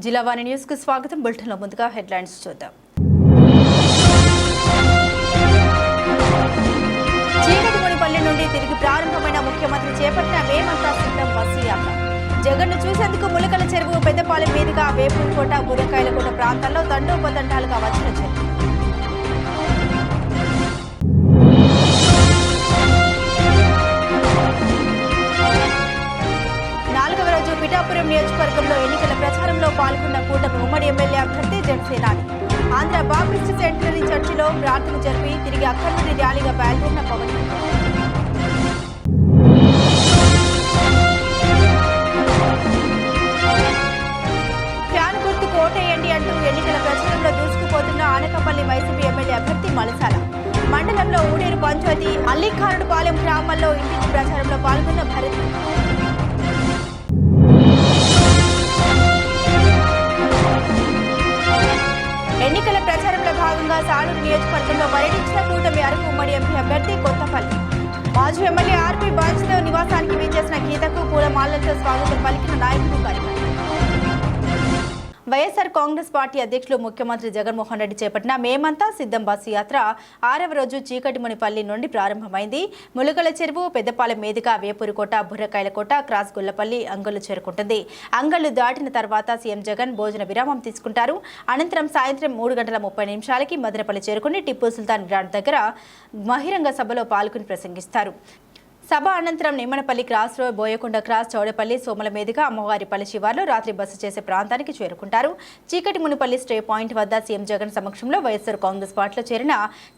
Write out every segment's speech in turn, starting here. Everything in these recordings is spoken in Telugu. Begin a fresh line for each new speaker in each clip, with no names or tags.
జిల్లావాణి న్యూస్ కు స్వాగతం. బులెటిన్లో ముందుగా హెడ్లైన్స్ చూద్దాం. చీకటిమునిపల్లి నుండి తిరిగి ప్రారంభమైన ముఖ్యమంత్రి చేపట్టిన మేమంతా సిద్ధం బస్సు యాత్ర. జగన్ను చూసేందుకు ములకల చెరువు, పెద్దపాలెం మీదుగా వేపూరుకోట, బుర్రకాయలకోట ప్రాంతాల్లో తండోపతండాలుగా వచ్చిన చెరువు. పిఠాపురం నియోజకవర్గంలో ఎన్నికల ప్రచారంలో పాల్గొన్న కూటమి ఉమ్మడి ఎమ్మెల్యే అభ్యర్థి జనసేనాని. ఆంధ్ర బాప్టిస్ట్ సెంటనరీ చర్చిలో ప్రార్థన జరిపి తిరిగి అక్కడి నుండి ర్యాలీగా బయలుదేరిన పవన్. ఫ్యాన్ గుర్తుకు ఓటేయండి అంటూ ఎన్నికల ప్రచారంలో దూసుకుపోతున్న అనకాపల్లి వైసీపీ ఎమ్మెల్యే అభ్యర్థి మలసాల. మండలంలో ఊడేరు పంచాయతీ అల్లిఖానుడుపాలెం గ్రామాల్లో ఇంటింటి ప్రచారంలో పాల్గొన్న భరత్. ఎన్నికల ప్రచారంలో భాగంగా సాలూరు నియోజకవర్గంలో పర్యటించిన కూటమి అరకు ఉమ్మడి ఎంపీ అభ్యర్థి కొత్తపల్లి. మాజీ ఎమ్మెల్యే ఆర్పీ బాంచ్దేవ్ నివాసానికి విచ్చేసిన గీతకు పూలమాలలతో స్వాగతం పలికిన నాయకులు కార్యకర్తలు. వైఎస్ఆర్ కాంగ్రెస్ పార్టీ అధ్యక్షులు ముఖ్యమంత్రి జగన్మోహన్ రెడ్డి చేపట్టిన మేమంతా సిద్ధం బస్సు యాత్ర 6వ రోజు చీకటిమునిపల్లి నుండి ప్రారంభమైంది. ములుగల చెరువు, పెద్దపాలెం మీదుగా వేపూరుకోట, బుర్రకాయలకోట, క్రాస్ గుల్లపల్లి, అంగళ్లు చేరుకుంటుంది. అంగళ్లు దాటిన తర్వాత సీఎం జగన్ భోజన విరామం తీసుకుంటారు. అనంతరం సాయంత్రం 3:30 మదనపల్లి చేరుకుని టిప్పు సుల్తాన్ గ్రాండ్ దగ్గర బహిరంగ సభలో పాల్గొని ప్రసంగిస్తారు. సభ అనంతరం Nimmanapalli cross road, Boyakonda cross, Chowdapalli, Somala మీదుగా అమ్మవారిపల్లి శివార్లో రాత్రి బస చేసే ప్రాంతానికి చేరుకుంటారు. చీకటిమునిపల్లి స్టే పాయింట్ వద్ద సీఎం జగన్ సమక్షంలో వైఎస్ఆర్ కాంగ్రెస్ పార్టీలో చేరిన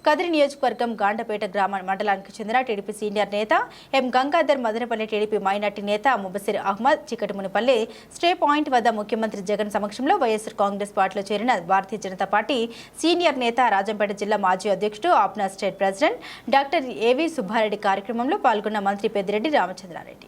కదిరి నియోజకవర్గం గాండపేట గ్రామ మండలానికి చెందిన టీడీపీ సీనియర్ నేత ఎం గంగాధర్, మదనపల్లి టీడీపీ మైనార్టీ నేత ముబసిర్ అహ్మద్, చీకటిమునిపల్లి స్టే పాయింట్ వద్ద ముఖ్యమంత్రి జగన్ సమక్షంలో వైఎస్ఆర్ కాంగ్రెస్ పార్టీలో చేరిన భారతీయ జనతా పార్టీ సీనియర్ నేత, రాజంపేట జిల్లా మాజీ అధ్యక్షుడు, ఆప్నా స్టేట్ ప్రెసిడెంట్ డాక్టర్ ఏవి సుబ్బారెడ్డి కార్యక్రమంలో పాల్గొన్న మంత్రి పెద్దిరెడ్డి రామచంద్రారెడ్డి.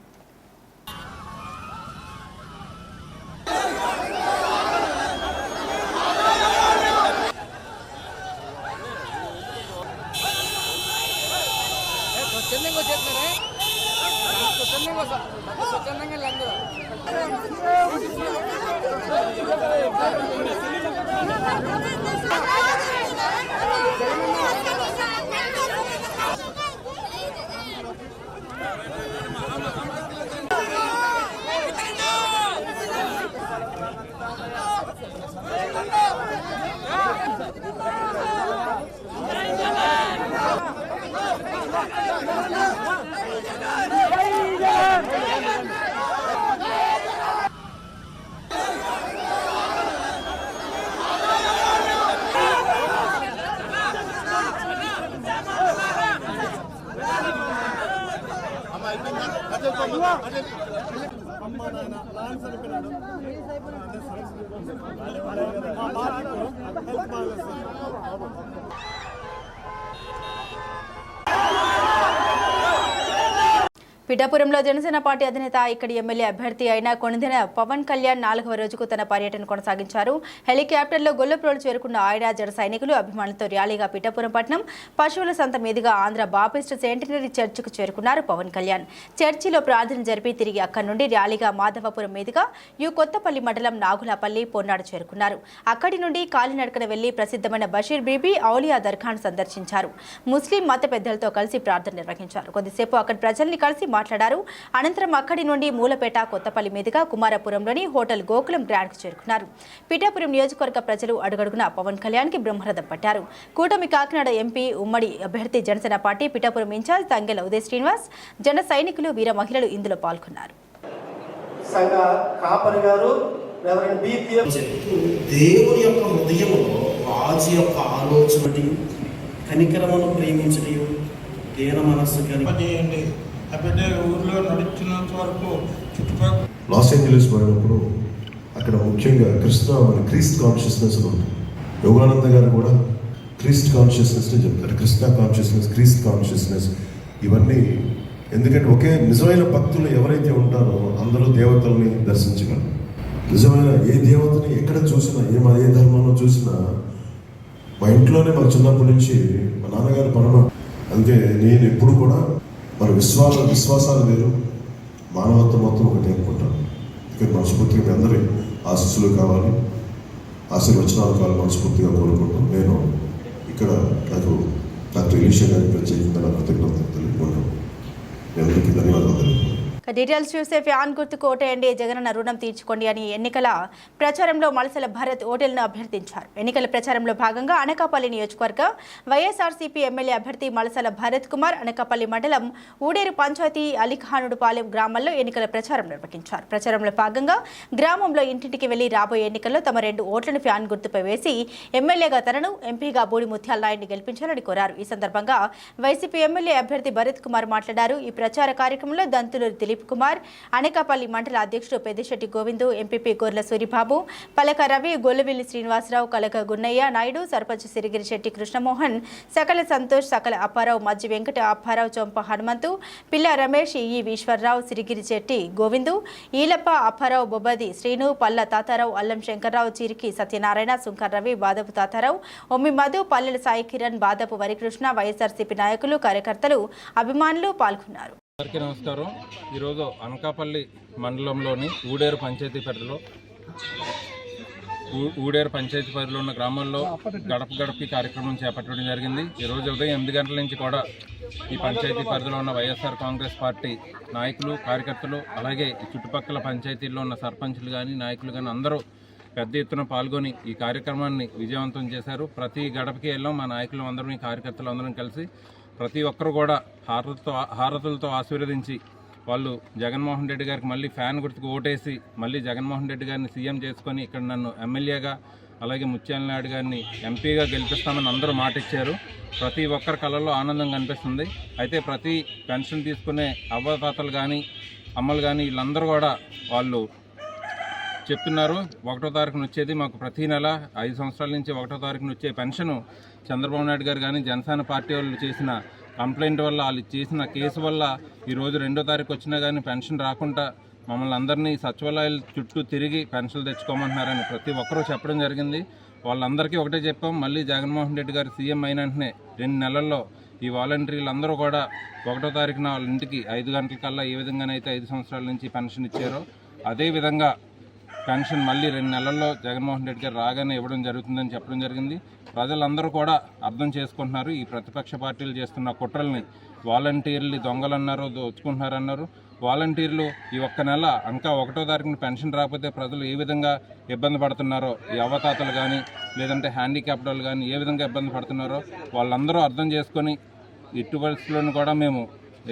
పిఠాపురంలో జనసేన పార్టీ అధినేత, ఇక్కడి ఎమ్మెల్యే అభ్యర్థి అయిన కొణిదెల పవన్ కళ్యాణ్ 4వ రోజుకు తన పర్యటన కొనసాగించారు. హెలికాప్టర్లో గొల్లప్రోలు చేరుకున్న ఆయన జన సైనికులు, అభిమానులతో ర్యాలీగా పిఠాపురం పట్టణం పశువుల సంత మీదుగా ఆంధ్ర బాప్టిస్ట్ సెంటనరీ చర్చికు చేరుకున్నారు పవన్ కళ్యాణ్. చర్చిలో ప్రార్థన జరిపి తిరిగి అక్కడి నుండి ర్యాలీగా మాధవపురం మీదుగా కొత్తపల్లి మండలం నాగులాపల్లి, పొన్నాడు చేరుకున్నారు. అక్కడి నుండి కాలినడకన వెళ్లి ప్రసిద్ధమైన బషీర్ బీబీ ఔలియా దర్గాను సందర్శించారు. ముస్లిం మత పెద్దలతో కలిసి ప్రార్థన నిర్వహించారు. కొద్దిసేపు అక్కడి ప్రజల్ని కలిసి మాట్లాడారు. అనంతరం అక్కడి నుండి మూలపేట, కొత్తపల్లి మీదుగా కుమారపురంలోని హోటల్ గోకులం గ్రాండ్ కు చేరుకున్నారు. పిఠాపురం నియోజకవర్గ ప్రజలు అడుగడుగున పవన్ కళ్యాణ్ కి బ్రహ్మరథం పట్టారు. కూటమి కాకినాడ ఎంపీ, ఉమ్మడి అభ్యర్థి జనసేన పార్టీ పిఠాపురం ఇన్ఛార్జ్ తంగెల ఉదయ్ శ్రీనివాస్, జన సైనికులు, వీర మహిళలు ఇందులో పాల్గొన్నారు.
దేవుని యొక్క హృదయములో రాజు యొక్క ఆలోచన, కనికరమును ప్రేమించడం, దేన మనస్సు కలిగి
ఊర్లో నడుస్తున్నంత వరకు చుట్టుపక్కల
లాస్ ఏంజలీస్ పోయినప్పుడు అక్కడ ముఖ్యంగా క్రీస్తు కాన్షియస్నెస్ ఉంటుంది. యోగానంద గారు కూడా క్రీస్తు కాన్షియస్నెస్ చెప్తారు. కృష్ణ కాన్షియస్నెస్, క్రీస్తు కాన్షియస్నెస్, ఇవన్నీ ఎందుకంటే ఒకే నిజమైన భక్తులు ఎవరైతే ఉంటారో అందరూ దేవతల్ని దర్శించగలరు. నిజమైన ఏ దేవతని ఎక్కడ చూసినా, ఏ ధర్మంలో చూసినా, మా ఇంట్లోనే మా చిన్నప్పటి నుంచి మా నాన్నగారు పరమ. అందుకే నేను ఎప్పుడు కూడా మన విశ్వాసాలు వేరు, మానవత్వం మొత్తం ఒకటి అనుకుంటాను. ఇక్కడ మనస్ఫూర్తిగా మీ అందరి ఆశీస్సులు కావాలి. ఆశీర్వచనాలు కాలు మనస్ఫూర్తిగా కోరుకుంటూ నేను ఇక్కడ నాకు డాక్టర్ ఎలీషా గారికి ప్రత్యేకంగా నా కృతజ్ఞతలు తెలుపుకుంటాను. మీ అందరికీ ధన్యవాదాలు తెలుపుకుంటాను.
డీటెయిల్స్ చూసే ఫ్యాన్ గుర్తుకు ఓటేయండి, జగనన్న రుణం తీర్చుకోండి అని ఎన్నికల ప్రచారంలో మలసల భరత్ ఓటేలను అభ్యర్థించారు. ఎన్నికల ప్రచారంలో భాగంగా అనకాపల్లి నియోజకవర్గ వైఎస్ఆర్సీపీ ఎమ్మెల్యే అభ్యర్థి మలసల భరత్ కుమార్ అనకాపల్లి మండలం ఊడేరు పంచాయతీ అలీఖానుడుపాలెం గ్రామంలో ఎన్నికల ప్రచారం నిర్వహించారు. ప్రచారంలో భాగంగా గ్రామంలో ఇంటింటికి వెళ్లి రాబోయే ఎన్నికల్లో తమ 2 ఓట్లను ఫ్యాన్ గుర్తుపై వేసి ఎమ్మెల్యేగా తనను, ఎంపీగా బూడి ముత్యాల నాయుడిని గెలిపించాలని కోరారు. ఈ సందర్భంగా వైసీపీ ఎమ్మెల్యే అభ్యర్థి భరత్ కుమార్ మాట్లాడారు. ఈ ప్రచార కార్యక్రమంలో దంతులూరి దిలీప్ కుమార్, అనకాపల్లి మండల అధ్యక్షుడు పెద్దిశెట్టి గోవిందు, ఎంపీపీ గొర్ల సూరిబాబు, పలక రవి, గొల్లవిల్లి శ్రీనివాసరావు, కలక గున్నయ్య నాయుడు, సర్పంచ్ సిరిగిరి శెట్టి కృష్ణమోహన్, సకల సంతోష్, సకల అప్పారావు, మజ్జి వెంకట అప్పారావు, చొంప హనుమంతు, పిల్ల రమేష్, ఈ ఈశ్వరరావు, సిరిగిరి శెట్టి గోవిందు, ఈలప్ప, అప్పారావు, బొబ్బది శ్రీను, పల్ల తాతారావు, అల్లం శంకర్రావు, చిరికి సత్యనారాయణ, సుంకర్ రవి, బాదపు తాతారావు, ఒమ్మి మధు, పల్లెల సాయి కిరణ్, బాదపు వరికృష్ణ, వైఎస్ఆర్సీపీ నాయకులు, కార్యకర్తలు, అభిమానులు పాల్గొన్నారు.
అందరికీ నమస్కారం. ఈరోజు అనకాపల్లి మండలంలోని ఊడేరు పంచాయతీ పరిధిలో ఉన్న గ్రామాల్లో గడప గడపకి కార్యక్రమం చేపట్టడం జరిగింది. ఈరోజు ఉదయం 8 గంటల నుంచి కూడా ఈ పంచాయతీ పరిధిలో ఉన్న వైఎస్ఆర్ కాంగ్రెస్ పార్టీ నాయకులు, కార్యకర్తలు, అలాగే ఈ చుట్టుపక్కల పంచాయతీల్లో ఉన్న సర్పంచులు కానీ నాయకులు కానీ అందరూ పెద్ద ఎత్తున పాల్గొని ఈ కార్యక్రమాన్ని విజయవంతం చేశారు. ప్రతి గడపకి వెళ్ళాం. మా నాయకులు అందరం, ఈ కార్యకర్తలు అందరం కలిసి ప్రతి ఒక్కరు కూడా హారతులతో ఆశీర్వదించి వాళ్ళు జగన్మోహన్ రెడ్డి గారికి మళ్ళీ ఫ్యాన్ గుర్తుకు ఓటేసి మళ్ళీ జగన్మోహన్ రెడ్డి గారిని సీఎం చేసుకొని ఇక్కడ నన్ను ఎమ్మెల్యేగా, అలాగే ముత్యాల నాయుడు గారిని ఎంపీగా గెలిపిస్తామని అందరూ మాట ఇచ్చారు. ప్రతి ఒక్కరి కళ్ళల్లో ఆనందం కనిపిస్తుంది. అయితే ప్రతి పెన్షన్ తీసుకునే అవ్వతాతలు కానీ అమ్మలు కానీ వీళ్ళందరూ కూడా వాళ్ళు చెప్తున్నారు, 1వ తారీఖున వచ్చేది మాకు ప్రతి నెల 5 సంవత్సరాల నుంచి 1వ తారీఖున వచ్చే పెన్షను చంద్రబాబు నాయుడు గారు కానీ జనసేన పార్టీ వాళ్ళు చేసిన కంప్లైంట్ వల్ల, వాళ్ళు చేసిన కేసు వల్ల ఈరోజు 2వ తారీఖు వచ్చినా కానీ పెన్షన్ రాకుండా మమ్మల్ని అందరినీ సచివాలయాల చుట్టూ తిరిగి పెన్షన్లు తెచ్చుకోమంటున్నారని ప్రతి ఒక్కరూ చెప్పడం జరిగింది. వాళ్ళందరికీ ఒకటే చెప్పాం, మళ్ళీ జగన్మోహన్ రెడ్డి గారు సీఎం అయిన వెంటనే 2 నెలల్లో ఈ వాలంటీర్లు అందరూ కూడా 1వ తారీఖున వాళ్ళ ఇంటికి 5 గంటలకల్లా ఏ విధంగానైతే 5 సంవత్సరాల నుంచి పెన్షన్ ఇచ్చారో అదేవిధంగా పెన్షన్ మళ్ళీ 2 నెలల్లో జగన్మోహన్ రెడ్డి గారు రాగానే ఇవ్వడం జరుగుతుందని చెప్పడం జరిగింది. ప్రజలందరూ కూడా అర్థం చేసుకుంటున్నారు ఈ ప్రతిపక్ష పార్టీలు చేస్తున్న కుట్రల్ని. వాలంటీర్లు దొంగలన్నారు, దోచుకుంటున్నారన్నారు. వాలంటీర్లు ఈ ఒక్క నెల ఇంకా 1వ తారీఖున పెన్షన్ రాకపోతే ప్రజలు ఏ విధంగా ఇబ్బంది పడుతున్నారో, ఈ అవతాతలు కానీ లేదంటే హ్యాండిక్యాప్డ్ వాళ్ళు కానీ ఏ విధంగా ఇబ్బంది పడుతున్నారో వాళ్ళందరూ అర్థం చేసుకొని ఎట్టి పరిస్థితుల్లోనూ కూడా మేము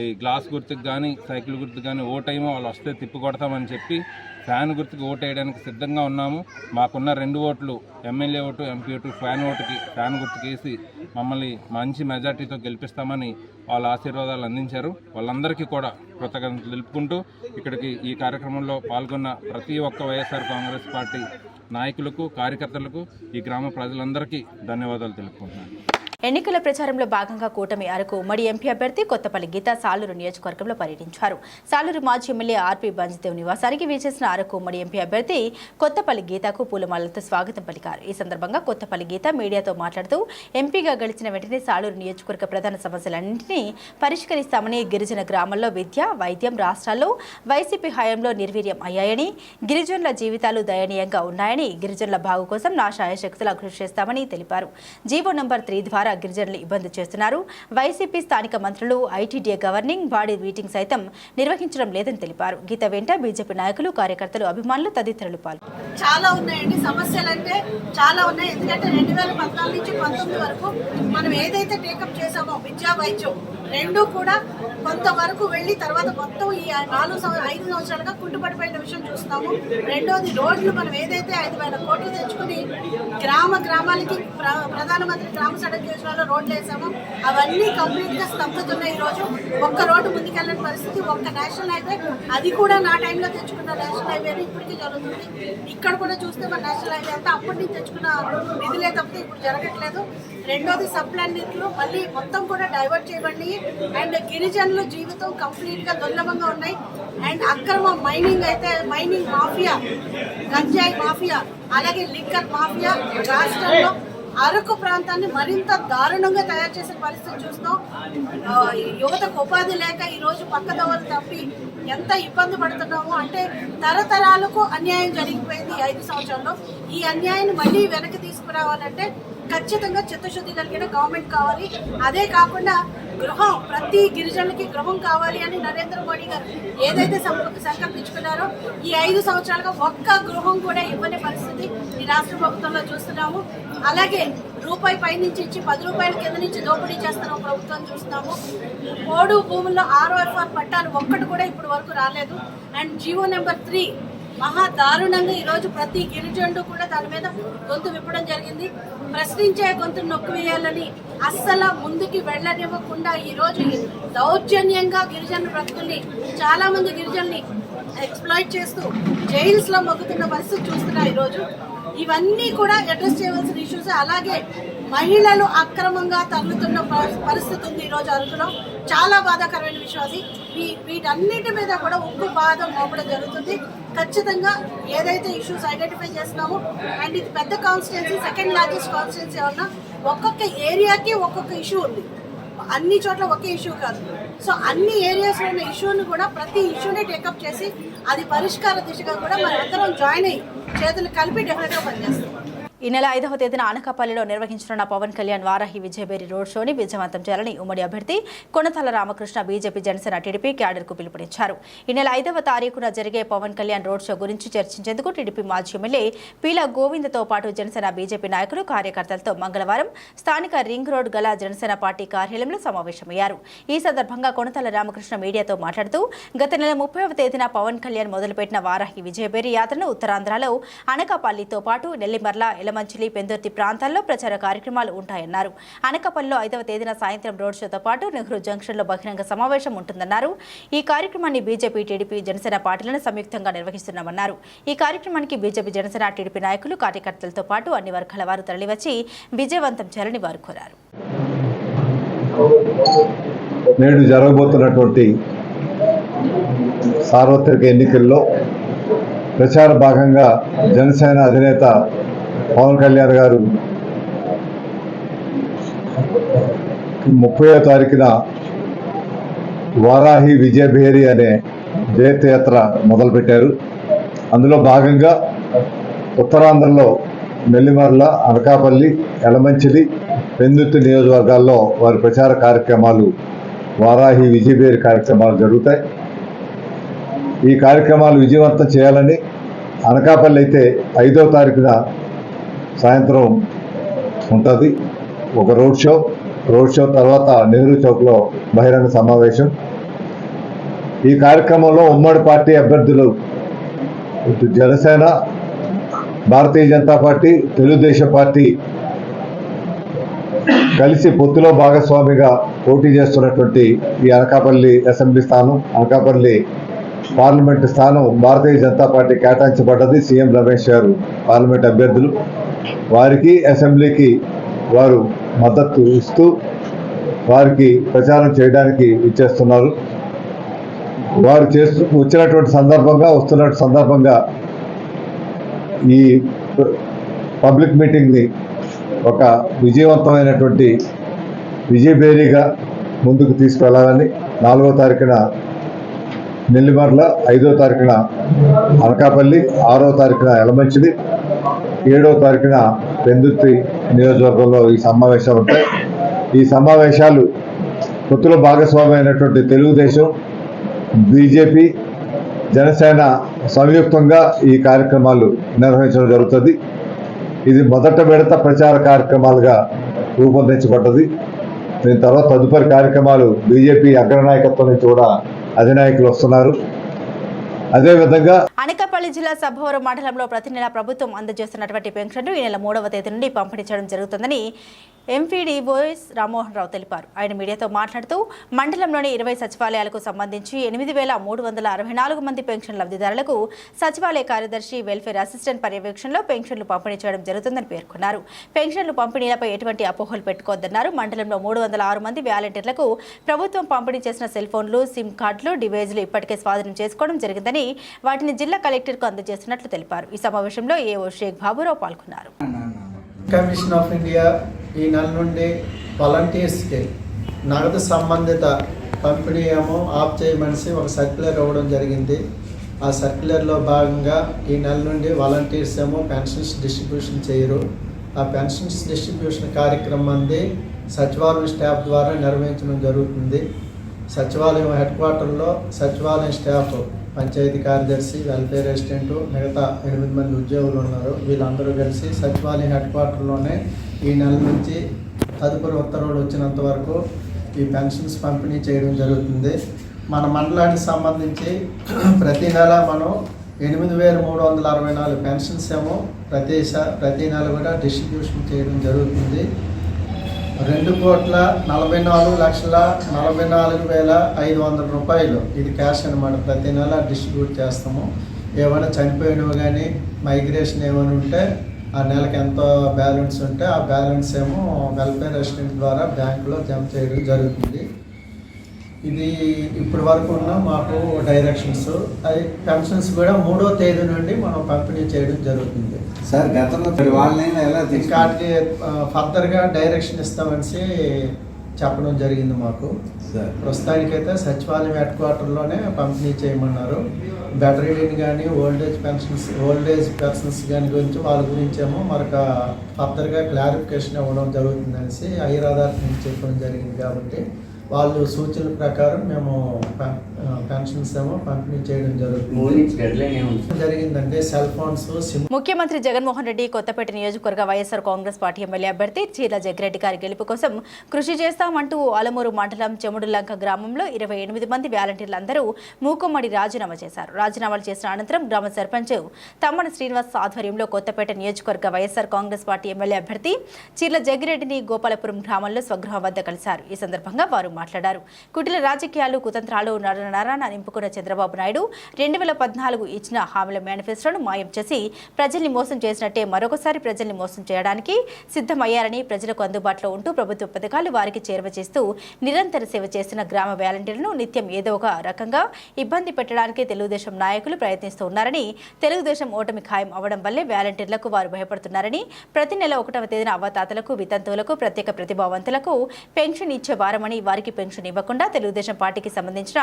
ఈ గ్లాస్ గుర్తుకు కానీ సైకిల్ గుర్తుకు కానీ ఓటేమో వాళ్ళు వస్తే తిప్పి కొడతామని చెప్పి ఫ్యాన్ గుర్తుకు ఓటు వేయడానికి సిద్ధంగా ఉన్నాము. మాకున్న 2 ఓట్లు, MLA vote, MP vote, fan ఓటుకి ఫ్యాన్ గుర్తుకు వేసి మమ్మల్ని మంచి మెజార్టీతో గెలిపిస్తామని వాళ్ళ ఆశీర్వాదాలు అందించారు. వాళ్ళందరికీ కూడా కృతజ్ఞతలు తెలుపుకుంటూ ఇక్కడికి ఈ కార్యక్రమంలో పాల్గొన్న ప్రతి ఒక్క వైఎస్ఆర్ కాంగ్రెస్ పార్టీ నాయకులకు, కార్యకర్తలకు, ఈ గ్రామ ప్రజలందరికీ ధన్యవాదాలు తెలుపుకుంటున్నాను.
ఎన్నికల ప్రచారంలో భాగంగా కూటమి అరకు ఉమ్మడి ఎంపీ అభ్యర్థి కొత్తపల్లి గీత సాలూరు నియోజకవర్గంలో పర్యటించారు. సాలూరు మాజీ ఎమ్మెల్యే ఆర్పీ బంజిదేవ్ నివాసానికి వీచేసిన అరకు ఉమ్మడి ఎంపీ అభ్యర్థి కొత్తపల్లి గీతకు పూలమాలలతో స్వాగతం పలికారు. ఈ సందర్భంగా కొత్తపల్లి గీత మీడియాతో మాట్లాడుతూ ఎంపీగా గెలిచిన వెంటనే సాలూరు నియోజకవర్గ ప్రధాన సమస్యలన్నింటినీ పరిష్కరిస్తామని, గిరిజన గ్రామాల్లో విద్య, వైద్యం రాష్ట్రాల్లో వైసీపీ హయాంలో నిర్వీర్యం అయ్యాయని, గిరిజనుల జీవితాలు దయనీయంగా ఉన్నాయని, గిరిజనుల బాగు కోసం నా శాయశక్తులా కృషి చేస్తామని తెలిపారు. జీవో నంబర్ 3 ద్వారా గిరిజనులు ఇబ్బంది చేస్తున్నారు. వైసీపీ స్థానిక మంత్రులు ఐటీడీఏ గవర్నింగ్ బాడీ మీటింగ్ సైతం నిర్వహించడం లేదని తెలిపారు. గీత వెంట బీజేపీ నాయకులు, కార్యకర్తలు, అభిమానులు తదితరులు పాల్గొన్నారు.
చాలా ఉన్నాయండి సమస్యలు, అంటే చాలా ఉన్నాయి. ఎందుకంటే 2014 నుంచి 19 వరకు మనం ఏదైతే టేకప్ చేసామో విద్యా, వైద్యం 2 కూడా కొంతవరకు వెళ్ళి తర్వాత మొత్తం ఈ 5 సంవత్సరాలుగా కుంటుపడిపోయిన విషయం చూస్తాము. రెండోది రోడ్లు మనం ఏదైతే 5,000 కోట్లు తెచ్చుకుని గ్రామాలకి ప్రధానమంత్రి గ్రామ సడక్ యోజనలో రోడ్లు వేసామో అవన్నీ కంప్లీట్ గా స్తంభిస్తున్నాయి. ఈ రోజు ఒక్క రోడ్డు ముందుకెళ్ళని పరిస్థితి. ఒక్క నేషనల్ హైవే, అది కూడా నా టైంలో తెచ్చుకున్న నేషనల్ హైవే ఇప్పటికీ జరుగుతుంది. ఇక్కడ కూడా చూస్తే మన నేషనల్ హైవే అంతా అప్పటి నుంచి తెచ్చుకున్న నిధులే తప్పితే ఇప్పుడు జరగట్లేదు. రెండోది సప్లైన్ నిధులు మళ్ళీ మొత్తం కూడా డైవర్ట్ చేయబడి అండ్ గిరిజనుల జీవితం కంప్లీట్ గా దుర్లభంగా ఉన్నాయి. అండ్ అక్రమ మైనింగ్ అయితే మైనింగ్ మాఫియా, గంజాయి మాఫియా, అలాగే లిక్కర్ మాఫియా రాష్ట్రంలో అరకు ప్రాంతాన్ని మరింత దారుణంగా తయారు చేసే పరిస్థితి చూస్తాం. యువతకు ఉపాధి లేక ఈరోజు పక్కదోవలు తప్పి ఎంత ఇబ్బంది పడుతున్నామో, అంటే తరతరాలకు అన్యాయం జరిగిపోయింది 5 సంవత్సరాల్లో. ఈ అన్యాయాన్ని మళ్ళీ వెనక్కి తీసుకురావాలంటే ఖచ్చితంగా చిత్తశుద్ధి కలిగిన గవర్నమెంట్ కావాలి. అదే కాకుండా గృహం, ప్రతి గిరిజనులకి గృహం కావాలి అని నరేంద్ర మోడీ గారు ఏదైతే సంకల్పించుకున్నారో ఈ 5 సంవత్సరాలుగా ఒక్క గృహం కూడా ఇవ్వని పరిస్థితి ఈ రాష్ట్ర ప్రభుత్వంలో చూస్తున్నాము. అలాగే రూపాయి పైనుంచి ఇచ్చి 10 రూపాయల కింద నుంచి దోపిడీ చేస్తున్న ప్రభుత్వం చూస్తున్నాము. పోడు భూముల్లో ROFR పట్టాలు ఒక్కటి కూడా ఇప్పటి వరకు రాలేదు. అండ్ జీవో నెంబర్ 3 మహా దారుణంగా ఈరోజు ప్రతి గిరిజనుడు కూడా దాని మీద గొంతు విప్పడం జరిగింది. ప్రశ్నించే గొంతు నొక్కివేయాలని అస్సలు ముందుకి వెళ్ళనివ్వకుండా ఈరోజు దౌర్జన్యంగా గిరిజన బ్రతుకుల్ని, చాలా మంది గిరిజనుల్ని ఎక్స్ప్లాయిట్ చేస్తూ జైల్స్ లో మొక్కుతున్న పరిస్థితి చూస్తున్నా ఈరోజు. ఇవన్నీ కూడా అడ్రస్ చేయవలసిన ఇష్యూస్. అలాగే మహిళలు అక్రమంగా తగులుతున్న పరిస్థితి ఉంది ఈరోజు అరకులో. చాలా బాధాకరమైన విషయం అది. వీటన్నిటి మీద కూడా ఉక్కు బాధ మోపడం జరుగుతుంది. ఖచ్చితంగా ఏదైతే ఇష్యూస్ ఐడెంటిఫై చేస్తున్నామో, అండ్ ఇది పెద్ద కాన్స్టిట్యున్సీ, సెకండ్ లార్జెస్ట్ కాన్స్టిట్యున్సీ వల్ల ఒక్కొక్క ఏరియాకి ఒక్కొక్క ఇష్యూ ఉంది. అన్ని చోట్ల ఒకే ఇష్యూ కాదు. సో అన్ని ఏరియాస్లో ఉన్న ఇష్యూని కూడా ప్రతి ఇష్యూని టేకప్ చేసి అది పరిష్కార దిశగా కూడా మనందరం జాయిన్ అయ్యి చేతులు కలిపి డెఫినెట్గా పనిచేస్తాం.
ఈ నెల 5వ తేదీన అనకాపల్లిలో నిర్వహించనున్న పవన్ కళ్యాణ్ వారాహి విజయబేరి రోడ్ షోని విజయవంతం చేయాలని ఉమ్మడి అభ్యర్థి కొనతాల రామకృష్ణ బీజేపీ జనసేన టీడీపీ క్యాడర్కు పిలుపునిచ్చారు. ఈ నెల 5వ తారీఖున జరిగే పవన్ కళ్యాణ్ రోడ్ షో గురించి చర్చించేందుకు టీడీపీ మాజీ ఎమ్మెల్యే పీల గోవిందతో పాటు జనసేన బీజేపీ నాయకులు కార్యకర్తలతో మంగళవారం స్థానిక రింగ్ రోడ్ గల జనసేన పార్టీ కార్యాలయంలో సమావేశమయ్యారు. ఈ సందర్భంగా కొనతాల రామకృష్ణ మీడియాతో మాట్లాడుతూ గత నెల 30వ తేదీన పవన్ కళ్యాణ్ మొదలుపెట్టిన వారాహి విజయబేరి యాత్రను ఉత్తరాంధ్రలో అనకాపల్లితో పాటు నెల్లిమర్ల, మంచిలి, పెందుర్తి ప్రాంతాల్లో ప్రచార కార్యక్రమాలు ఉంటాయన్నారు. అనకాపల్లిలో 5వ తేదీన సాయంత్రం రోడ్ షోతో పాటు నెహ్రూ జంక్షన్లో బహిరంగ సమావేశం ఉంటుందన్నారు. ఈ కార్యక్రమాన్ని బీజేపీ, టీడీపీ, జనసేన పార్టీలను సంయుక్తంగా నిర్వహిస్తున్నామన్నారు. ఈ కార్యక్రమానికి బీజేపీ, జనసేన, టీడీపీ నాయకులు, కార్యకర్తలతో పాటు అన్ని వర్గాల వారు తరలివచ్చి విజయవంతం చేయాలని వారు కోరారు.
నేడు జరగబోతున్నటువంటి సార్వత్రిక ఎన్నికల్లో ప్రచార భాగంగా జనసేన అధినేత పవన్ కళ్యాణ్ గారు 30వ తారీఖున వారాహి విజయబేరి అనే జయతయాత్ర మొదలుపెట్టారు. అందులో భాగంగా ఉత్తరాంధ్రలో నెల్లిమర్ల, అనకాపల్లి, యలమంచిలి, పెందుర్తి నియోజకవర్గాల్లో వారి ప్రచార కార్యక్రమాలు, వారాహి విజయబేరి కార్యక్రమాలు జరుగుతాయి. ఈ కార్యక్రమాలు విజయవంతం చేయాలని అనకాపల్లి అయితే 5వ తారీఖున సాయంత్రం ఉంటుంది ఒక రోడ్ షో తర్వాత నెహ్రూ చౌక్లో బహిరంగ సమావేశం. ఈ కార్యక్రమంలో ఉమ్మడి పార్టీ అభ్యర్థులు జనసేన, భారతీయ జనతా పార్టీ, తెలుగుదేశం పార్టీ కలిసి పొత్తులో భాగస్వామిగా పోటీ చేస్తున్నటువంటి ఈ అనకాపల్లి అసెంబ్లీ స్థానం, అనకాపల్లి పార్లమెంటు స్థానం భారతీయ జనతా పార్టీ కేటాయించబడ్డది. సీఎం రమేష్ గారు పార్లమెంట్ అభ్యర్థులు, వారికి అసెంబ్లీకి వారు మద్దతు ఇస్తూ వారికి ప్రచారం చేయడానికి ఇచ్చేస్తున్నారు. వారు వస్తున్నటువంటి సందర్భంగా ఈ పబ్లిక్ మీటింగ్ని ఒక విజయవంతమైనటువంటి విజయబేరీగా ముందుకు తీసుకెళ్లాలని 4వ తారీఖున నెల్లిమర్ల, 5వ తారీఖున అనకాపల్లి, 6వ తారీఖున యలమంచిలి, 7వ తారీఖున పెందుర్తి నియోజకవర్గంలో ఈ సమావేశాలు ఉంటాయి. ఈ సమావేశాలు పొత్తులో భాగస్వామి అయినటువంటి తెలుగుదేశం, బీజేపీ, జనసేన సంయుక్తంగా ఈ కార్యక్రమాలు నిర్వహించడం జరుగుతుంది. ఇది మొదట విడత ప్రచార కార్యక్రమాలుగా రూపొందించబడ్డది. దీని తర్వాత తదుపరి కార్యక్రమాలు బీజేపీ అగ్రనాయకత్వం నుంచి కూడా అధినాయకులు వస్తున్నారు. అదేవిధంగా
అనకాపల్లి జిల్లా సభవరం మండలంలో ప్రతి నెల ప్రభుత్వం అందజేస్తున్నటువంటి పెన్షన్లు ఈ నెల 3వ తేదీ నుండి పంపిణీ చేయడం జరుగుతుందని ఎంపీడీఓ రామ్మోహన్ రావు తెలిపారు. ఆయన మీడియాతో మాట్లాడుతూ మండలంలోని 20 సచివాలయాలకు సంబంధించి 8,364 మంది పెన్షన్ లబ్ధిదారులకు సచివాలయ కార్యదర్శి, వెల్ఫేర్ అసిస్టెంట్ పర్యవేక్షణలో పెన్షన్లు పంపిణీ చేయడం జరుగుతుందని పేర్కొన్నారు. పెన్షన్లు పంపిణీలపై ఎటువంటి అపోహలు పెట్టుకోవద్దన్నారు. మండలంలో 306 మంది వాలంటీర్లకు ప్రభుత్వం పంపిణీ చేసిన సెల్ ఫోన్లు, సిమ్ కార్డులు, డివైజులు ఇప్పటికే స్వాధీనం చేసుకోవడం జరిగిందని వాటిని జిల్లా కలెక్టర్కు అందజేస్తున్నట్లు తెలిపారు. ఈ సమావేశంలో ఏఓ షేక్ బాబురావు పాల్గొన్నారు.
కమిషన్ ఆఫ్ ఇండియా ఈ నెల నుండి వాలంటీర్స్కి నగదు సంబంధిత పంపిణీ ఏమో ఆఫ్ చేయమనిసి ఒక సర్క్యులర్ ఇవ్వడం జరిగింది. ఆ సర్క్యులర్లో భాగంగా ఈ నెల నుండి వాలంటీర్స్ ఏమో పెన్షన్స్ డిస్ట్రిబ్యూషన్ చేయరు. ఆ పెన్షన్స్ డిస్ట్రిబ్యూషన్ కార్యక్రమాన్ని సచివాలయం స్టాఫ్ ద్వారా నిర్వహించడం జరుగుతుంది. సచివాలయం హెడ్ క్వార్టర్లో సచివాలయం స్టాఫ్, పంచాయతీ కార్యదర్శి, వెల్ఫేర్ అసిస్టెంట్, మిగతా 8 మంది ఉద్యోగులు ఉన్నారు. వీళ్ళందరూ కలిసి సచివాలయం హెడ్ క్వార్టర్లోనే ఈ నెల నుంచి తదుపరి ఉత్తర్వులు వచ్చినంత వరకు ఈ పెన్షన్స్ పంపిణీ చేయడం జరుగుతుంది. మన మండలానికి సంబంధించి ప్రతి నెల మనం 8,364 పెన్షన్స్ ఏమో ప్రతి నెల కూడా డిస్ట్రిబ్యూషన్ చేయడం జరుగుతుంది. 2,44,44,500 రూపాయలు ఇది క్యాష్ అనమాట. ప్రతి నెల డిస్ట్రిబ్యూట్ చేస్తాము. ఏమైనా చనిపోయినవి కానీ మైగ్రేషన్ ఏమైనా ఉంటే ఆ నెలకు ఎంత బ్యాలెన్స్ ఉంటే ఆ బ్యాలెన్స్ ఏమో వెల్ఫేర్ అసిస్టెంట్ ద్వారా బ్యాంకులో జమ చేయడం జరుగుతుంది. ఇది ఇప్పటి వరకు ఉన్న మాకు డైరెక్షన్స్. అది పెన్షన్స్ కూడా 3వ తేదీ నుండి మనం పంపిణీ చేయడం జరుగుతుంది.
సార్ గతంలో వాళ్ళని ఎలా
వాటికి ఫర్దర్గా డైరెక్షన్ ఇస్తామని చెప్పడం జరిగింది మాకు. ప్రస్తుతానికైతే సచివాలయం హెడ్ క్వార్టర్లోనే పంపిణీ చేయమన్నారు. బెటరీడీని కానీ ఓల్డేజ్ పర్సన్స్ కానీ గురించి వాళ్ళ గురించేమో మరొక ఫర్దర్గా క్లారిఫికేషన్ ఇవ్వడం జరుగుతుందనేసి హైయర్ అథారిటీ నుంచి చెప్పడం జరిగింది. కాబట్టి వాళ్ళు సూచనల ప్రకారం మేము పెన్షన్స్ ఏమో పంపిణీ చేయడం జరిగిందంటే సెల్ ఫోన్స్, సిమ్.
ముఖ్యమంత్రి జగన్మోహన్ రెడ్డి కొత్తపేట నియోజకవర్గ వైఎస్ఆర్ కాంగ్రెస్ పార్టీ ఎమ్మెల్యే అభ్యర్థి చీర్ల జగ్గిరెడ్డి గారి గెలుపు కోసం కృషి చేస్తామంటూ ఆలమూరు మండలం చెముడులంక గ్రామంలో 28 మంది వాలంటీర్లందరూ మూకుమ్మడి రాజీనామా చేశారు. రాజీనామాలు చేసిన అనంతరం గ్రామ సర్పంచ్ తమ్మన శ్రీనివాస్ ఆధ్వర్యంలో కొత్తపేట నియోజకవర్గ వైఎస్ఆర్ కాంగ్రెస్ పార్టీ ఎమ్మెల్యే అభ్యర్థి చీర్ల జగ్గిరెడ్డిని గోపాలపురం గ్రామంలో స్వగృహం వద్ద కలిశారు. ఈ సందర్భంగా వారు మాట్లాడారు. కుటిల రాజకీయాలు, కుతంత్రాలు నరాన నింపుకున్న చంద్రబాబు నాయుడు 2014 ఇచ్చిన హామీల మేనిఫెస్టోను మాయం చేసి ప్రజల్ని మోసం చేసినట్టే మరొకసారి ప్రజల్ని మోసం చేయడానికి సిద్ధమయ్యారని, ప్రజలకు అందుబాటులో ఉంటూ ప్రభుత్వ పథకాలు వారికి చేరువ చేస్తూ నిరంతర సేవ చేస్తున్న గ్రామ వాలంటీర్లను నిత్యం ఏదో ఒక రకంగా ఇబ్బంది పెట్టడానికి తెలుగుదేశం నాయకులు ప్రయత్నిస్తూ ఉన్నారని, తెలుగుదేశం ఓటమి ఖాయం అవడం వల్లే వాలంటీర్లకు వారు భయపడుతున్నారని, ప్రతి నెల 1వ తేదీన అవ్వతాతలకు, వితంతువులకు, ప్రత్యేక ప్రతిభావంతులకు పెన్షన్ ఇచ్చే వారమని, వారికి పెన్షన్ ఇవ్వకుండా తెలుగుదేశం పార్టీకి సంబంధించిన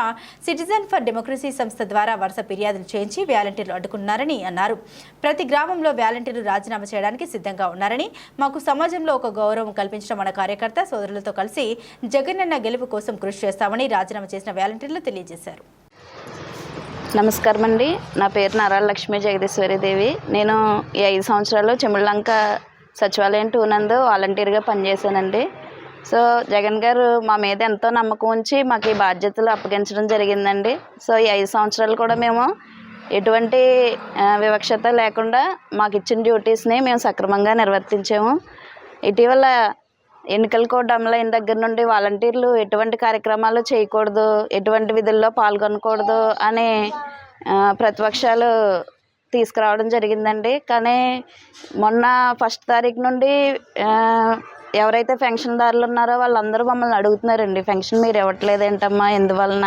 సిటిజన్ ఫర్ డెమోక్రసీ సంస్థ ద్వారా వరుస ఫిర్యాదులు చేయించి వాలంటీర్లు అడ్డుకున్నారని అన్నారు. ప్రతి గ్రామంలో వాలంటీర్లు రాజీనామా చేయడానికి సిద్ధంగా ఉన్నారని, మాకు సమాజంలో ఒక గౌరవం కల్పించిన మన కార్యకర్త సోదరులతో కలిసి జగనన్న గెలుపు కోసం కృషి చేస్తామని రాజీనామా చేసిన వాలంటీర్లు తెలియజేశారు.
నమస్కారం అండి. నా పేరు నారాయణ లక్ష్మీ జగదీశ్వరీదేవి. నేను ఈ 5 సంవత్సరాలు చెముళ్ళంక సచివాలయం 2 నందు వాలంటీర్గా పనిచేశానండి. సో జగన్ గారు మా మీద ఎంతో నమ్మకం ఉంచి మాకు ఈ బాధ్యతలు అప్పగించడం జరిగిందండి. సో ఈ 5 సంవత్సరాలు కూడా మేము ఎటువంటి వివక్షత లేకుండా మాకు ఇచ్చిన డ్యూటీస్ని మేము సక్రమంగా నిర్వర్తించాము. ఇటీవల ఎన్నికల కోడ్ అమలైన దగ్గర నుండి వాలంటీర్లు ఎటువంటి కార్యక్రమాలు చేయకూడదు, ఎటువంటి విధుల్లో పాల్గొనకూడదు అని ప్రతిపక్షాలు తీసుకురావడం జరిగిందండి. కానీ మొన్న 1వ తారీఖు నుండి ఎవరైతే పెన్షన్దారులు ఉన్నారో వాళ్ళందరూ మమ్మల్ని అడుగుతున్నారండి, పెన్షన్ మీరు ఇవ్వట్లేదు ఏంటమ్మా, ఎందువలన,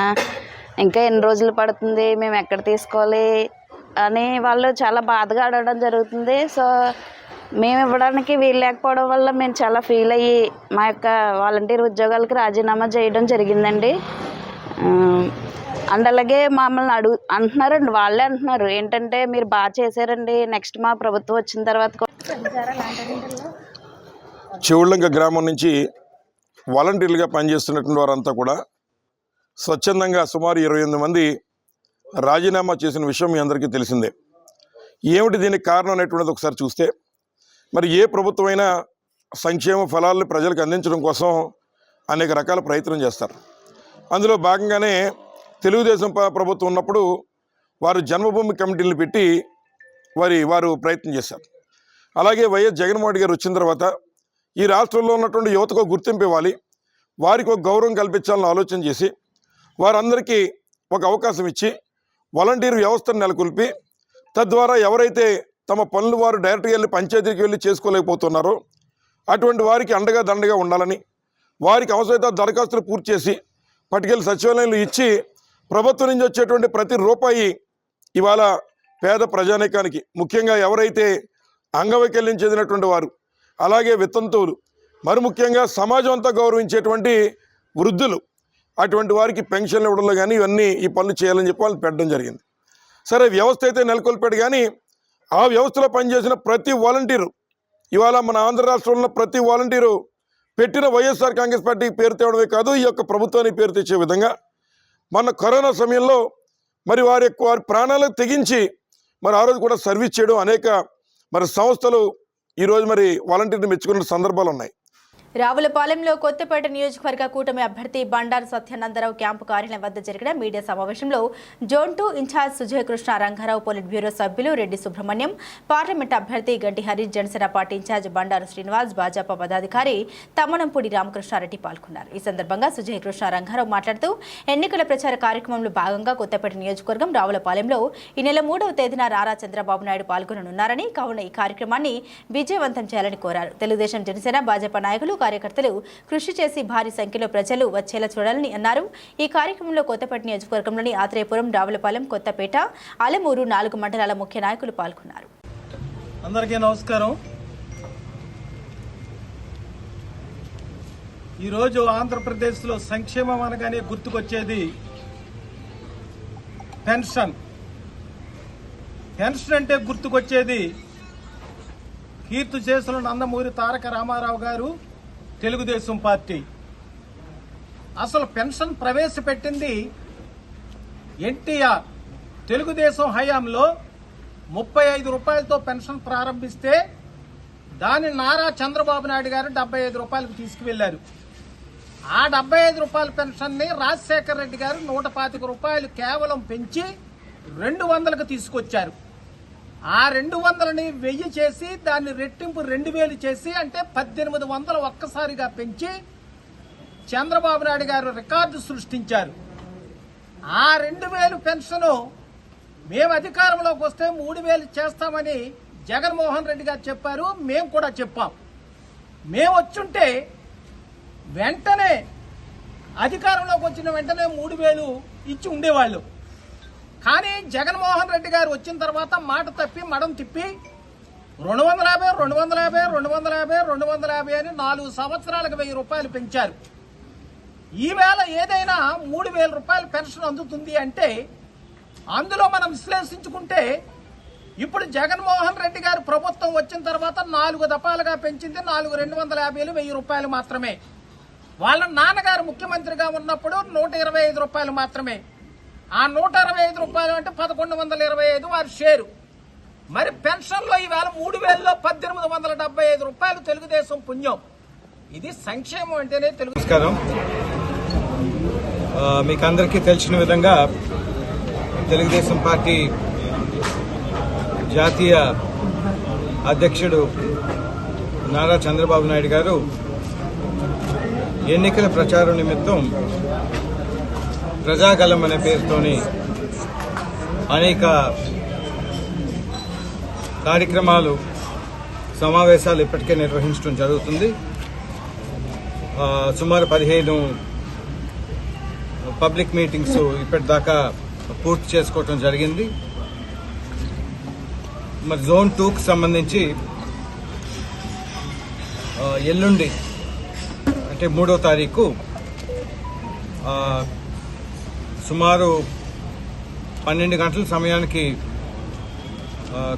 ఇంకా ఎన్ని రోజులు పడుతుంది, మేము ఎక్కడ తీసుకోవాలి అని వాళ్ళు చాలా బాధగా అడగడం జరుగుతుంది. సో మేము ఇవ్వడానికి వీలు లేకపోవడం వల్ల మేము చాలా ఫీల్ అయ్యి మా యొక్క వాలంటీర్ ఉద్యోగాలకు రాజీనామా చేయడం జరిగిందండి. అండ్ అలాగే మమ్మల్ని అంటున్నారండి, వాళ్ళే అంటున్నారు ఏంటంటే మీరు బాగా చేశారండి, నెక్స్ట్ మా ప్రభుత్వం వచ్చిన తర్వాత
చెవుళ్ళంక గ్రామం నుంచి వాలంటీర్లుగా పనిచేస్తున్నటువంటి వారంతా కూడా స్వచ్ఛందంగా సుమారు 28 మంది రాజీనామా చేసిన విషయం మీ అందరికీ తెలిసిందే. ఏమిటి దీనికి కారణం అనేటువంటిది ఒకసారి చూస్తే, మరి ఏ ప్రభుత్వమైనా సంక్షేమ ఫలాలను ప్రజలకు అందించడం కోసం అనేక రకాల ప్రయత్నం చేస్తారు. అందులో భాగంగానే తెలుగుదేశం ప్రభుత్వం ఉన్నప్పుడు వారు జన్మభూమి కమిటీలను పెట్టి వారు ప్రయత్నం చేశారు. అలాగే వైఎస్ జగన్మోహన్ గారు వచ్చిన తర్వాత ఈ రాష్ట్రంలో ఉన్నటువంటి యువతకు గుర్తింపు ఇవ్వాలి, వారికి ఒక గౌరవం కల్పించాలని ఆలోచన చేసి వారందరికీ ఒక అవకాశం ఇచ్చి వాలంటీర్ వ్యవస్థను నెలకొల్పి తద్వారా ఎవరైతే తమ పనులు వారు డైరెక్ట్గా వెళ్ళి పంచాయతీకి వెళ్ళి చేసుకోలేకపోతున్నారో అటువంటి వారికి అండగా దండగా ఉండాలని, వారికి అవసరమైతే దరఖాస్తులు పూర్తి చేసి పట్టుకెళ్ళి సచివాలయంలో ఇచ్చి ప్రభుత్వం నుంచి వచ్చేటువంటి ప్రతి రూపాయి ఇవాళ పేద ప్రజానీకానికి, ముఖ్యంగా ఎవరైతే అంగవైకల్యం చెందినటువంటి వారు, అలాగే వితంతువులు, మరి ముఖ్యంగా సమాజం అంతా గౌరవించేటువంటి వృద్ధులు, అటువంటి వారికి పెన్షన్లు ఇవ్వడంలో కానీ ఇవన్నీ ఈ పనులు చేయాలని చెప్పి వాళ్ళు పెట్టడం జరిగింది. సరే, వ్యవస్థ అయితే నెలకొల్పాడు, కానీ ఆ వ్యవస్థలో పనిచేసిన ప్రతి వాలంటీరు, ఇవాళ మన ఆంధ్ర రాష్ట్రంలో ప్రతి వాలంటీరు పెట్టిన వైఎస్ఆర్ కాంగ్రెస్ పార్టీ పేరు తేవడమే కాదు, ఈ యొక్క ప్రభుత్వానికి పేరు తెచ్చే విధంగా మన కరోనా సమయంలో మరి వారి ప్రాణాలకు తెగించి మరి ఆ రోజు కూడా సర్వీస్ చేయడం అనేక మరి సంస్థలు ఈరోజు మరి వాలంటీర్ని మెచ్చుకున్న సందర్భాలు ఉన్నాయి.
రావులపాలెంలో కొత్తపేట నియోజకవర్గ కూటమి అభ్యర్థి బండారు సత్యానందరావు క్యాంపు కార్యాలయం వద్ద జరిగిన మీడియా సమావేశంలో zone 2 incharge Sujay Krishna Rangarao, politburo సభ్యులు రెడ్డి సుబ్రహ్మణ్యం, పార్లమెంట్ అభ్యర్థి గడ్డి హరీష్, జనసేన పార్టీ ఇన్ఛార్జ్ బండారు శ్రీనివాస్, భాజపా పదాధికారి తమ్మనంపూడి రామకృష్ణారెడ్డి పాల్గొన్నారు. ఈ సందర్భంగా సుజయ్ కృష్ణ రంగారావు మాట్లాడుతూ ఎన్నికల ప్రచార కార్యక్రమంలో భాగంగా కొత్తపేట నియోజకవర్గం రావులపాలెంలో ఈ నెల 3వ తేదీన నారా చంద్రబాబు నాయుడు పాల్గొననున్నారని, కావున ఈ కార్యక్రమాన్ని విజయవంతం చేయాలని కోరారు. తెలుగుదేశం, జనసేన, భాజపా నాయకులు, కార్యకర్తలు కృషి చేసి భారీ సంఖ్యలో ప్రజలు వచ్చేలా చూడాలని అన్నారు. ఈ కార్యక్రమంలో కొత్తపేట నియోజకవర్గంలోని ఆత్రేయపురం, రావులపాలెం, కొత్తపేట, అలమూరు 4 మండలాల ముఖ్య నాయకులు పాల్గొన్నారు.
అందరికీ నమస్కారం. ఈరోజు ఆంధ్రప్రదేశ్లో సంక్షేమం అనగానే గుర్తుకొచ్చేది పెన్షన్. పెన్షన్ అంటే గుర్తుకొచ్చేది కీర్తిశేషులు నందమూరి తారక రామారావు గారు, తెలుగుదేశం పార్టీ. అసలు పెన్షన్ ప్రవేశపెట్టింది ఎన్టీఆర్. తెలుగుదేశం హయాంలో 35 రూపాయలతో పెన్షన్ ప్రారంభిస్తే దాన్ని నారా చంద్రబాబు నాయుడు గారు 75 రూపాయలకు తీసుకువెళ్లారు. ఆ 75 రూపాయల పెన్షన్ ని రాజశేఖర రెడ్డి గారు 125 రూపాయలు కేవలం పెంచి 200కు తీసుకొచ్చారు. ఆ 200ని 1000 చేసి దాన్ని రెట్టింపు 2000 చేసి, అంటే 1800 ఒక్కసారిగా పెంచి చంద్రబాబు నాయుడు గారు రికార్డు సృష్టించారు. ఆ 2000 పెన్షన్ మేము అధికారంలోకి వస్తే 3000 చేస్తామని జగన్మోహన్ రెడ్డి గారు చెప్పారు. మేము కూడా చెప్పాం. మేము వచ్చుంటే వెంటనే అధికారంలోకి వచ్చిన వెంటనే 3000 ఇచ్చి ఉండేవాళ్ళు. కానీ జగన్మోహన్ రెడ్డి గారు వచ్చిన తర్వాత మాట తప్పి మడం తిప్పి 250, 250, 250, 250 అని 4 సంవత్సరాలకు 1000 రూపాయలు పెంచారు. ఈవేళ ఏదైనా 3000 రూపాయల పెన్షన్ అందుతుంది అంటే అందులో మనం విశ్లేషించుకుంటే ఇప్పుడు జగన్మోహన్ రెడ్డి గారు ప్రభుత్వం వచ్చిన తర్వాత 4 దఫాలుగా పెంచింది 250, 1000 రూపాయలు మాత్రమే. వాళ్ళ నాన్నగారు ముఖ్యమంత్రిగా ఉన్నప్పుడు 125 రూపాయలు మాత్రమే. ఆ 125 రూపాయలు అంటే 1125 వారి షేరు. మరి పెన్షన్లో ఈవేళ 3000లో 1875 రూపాయలు తెలుగుదేశం పుణ్యం. ఇది సంక్షేమం అంటేనే తెలుగు. నమస్కారం. మీకు అందరికీ తెలిసిన విధంగా తెలుగుదేశం పార్టీ జాతీయ అధ్యక్షుడు నారా చంద్రబాబు నాయుడు గారు ఎన్నికల ప్రచారం నిమిత్తం ప్రజాగలం అనే పేరుతోని అనేక కార్యక్రమాలు, సమావేశాలు ఇప్పటికే నిర్వహించడం జరుగుతుంది. సుమారు 15 పబ్లిక్ మీటింగ్స్ ఇప్పటిదాకా పూర్తి చేసుకోవటం జరిగింది. మరి జోన్ 2కు సంబంధించి ఎల్లుండి అంటే 3వ తారీఖు సుమారు 12 గంటల సమయానికి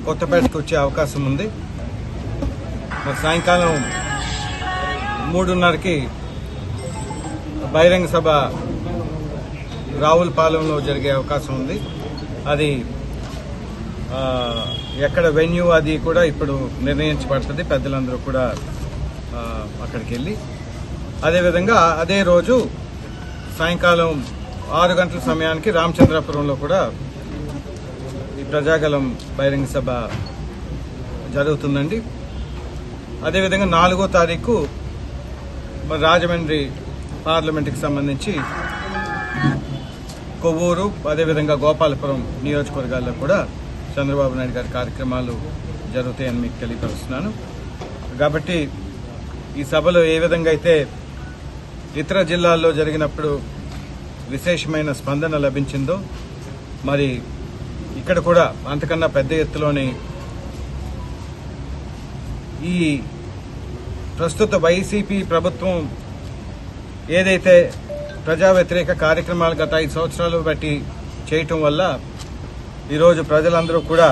కొత్తపేటకు వచ్చే అవకాశం ఉంది. మరి సాయంకాలం 3:30కి బహిరంగ సభ రావులపాలెంలో జరిగే అవకాశం ఉంది. అది ఎక్కడ వెన్యూ అది కూడా ఇప్పుడు నిర్ణయించబడుతుంది. పెద్దలందరూ కూడా అక్కడికి వెళ్ళి అదేవిధంగా అదే రోజు సాయంకాలం 6 గంటల సమయానికి రామచంద్రాపురంలో కూడా ఈ ప్రజాగలం బహిరంగ సభ జరుగుతుందండి. అదేవిధంగా 4వ తారీఖు మరి రాజమండ్రి పార్లమెంట్కి సంబంధించి కొవ్వూరు, అదేవిధంగా గోపాలపురం నియోజకవర్గాల్లో కూడా చంద్రబాబు నాయుడు గారి కార్యక్రమాలు జరుగుతాయని మీకు తెలియపరుస్తున్నాను. కాబట్టి ఈ సభలో ఏ విధంగా అయితే ఇతర జిల్లాల్లో జరిగినప్పుడు విశేషమైన స్పందన లభించిందో మరి ఇక్కడ కూడా అంతకన్నా పెద్ద ఎత్తులోని ఈ
ప్రస్తుత వైసీపీ ప్రభుత్వం ఏదైతే ప్రజా వ్యతిరేక కార్యక్రమాలు గత 5 సంవత్సరాలు బట్టి చేయటం వల్ల ఈరోజు ప్రజలందరూ కూడా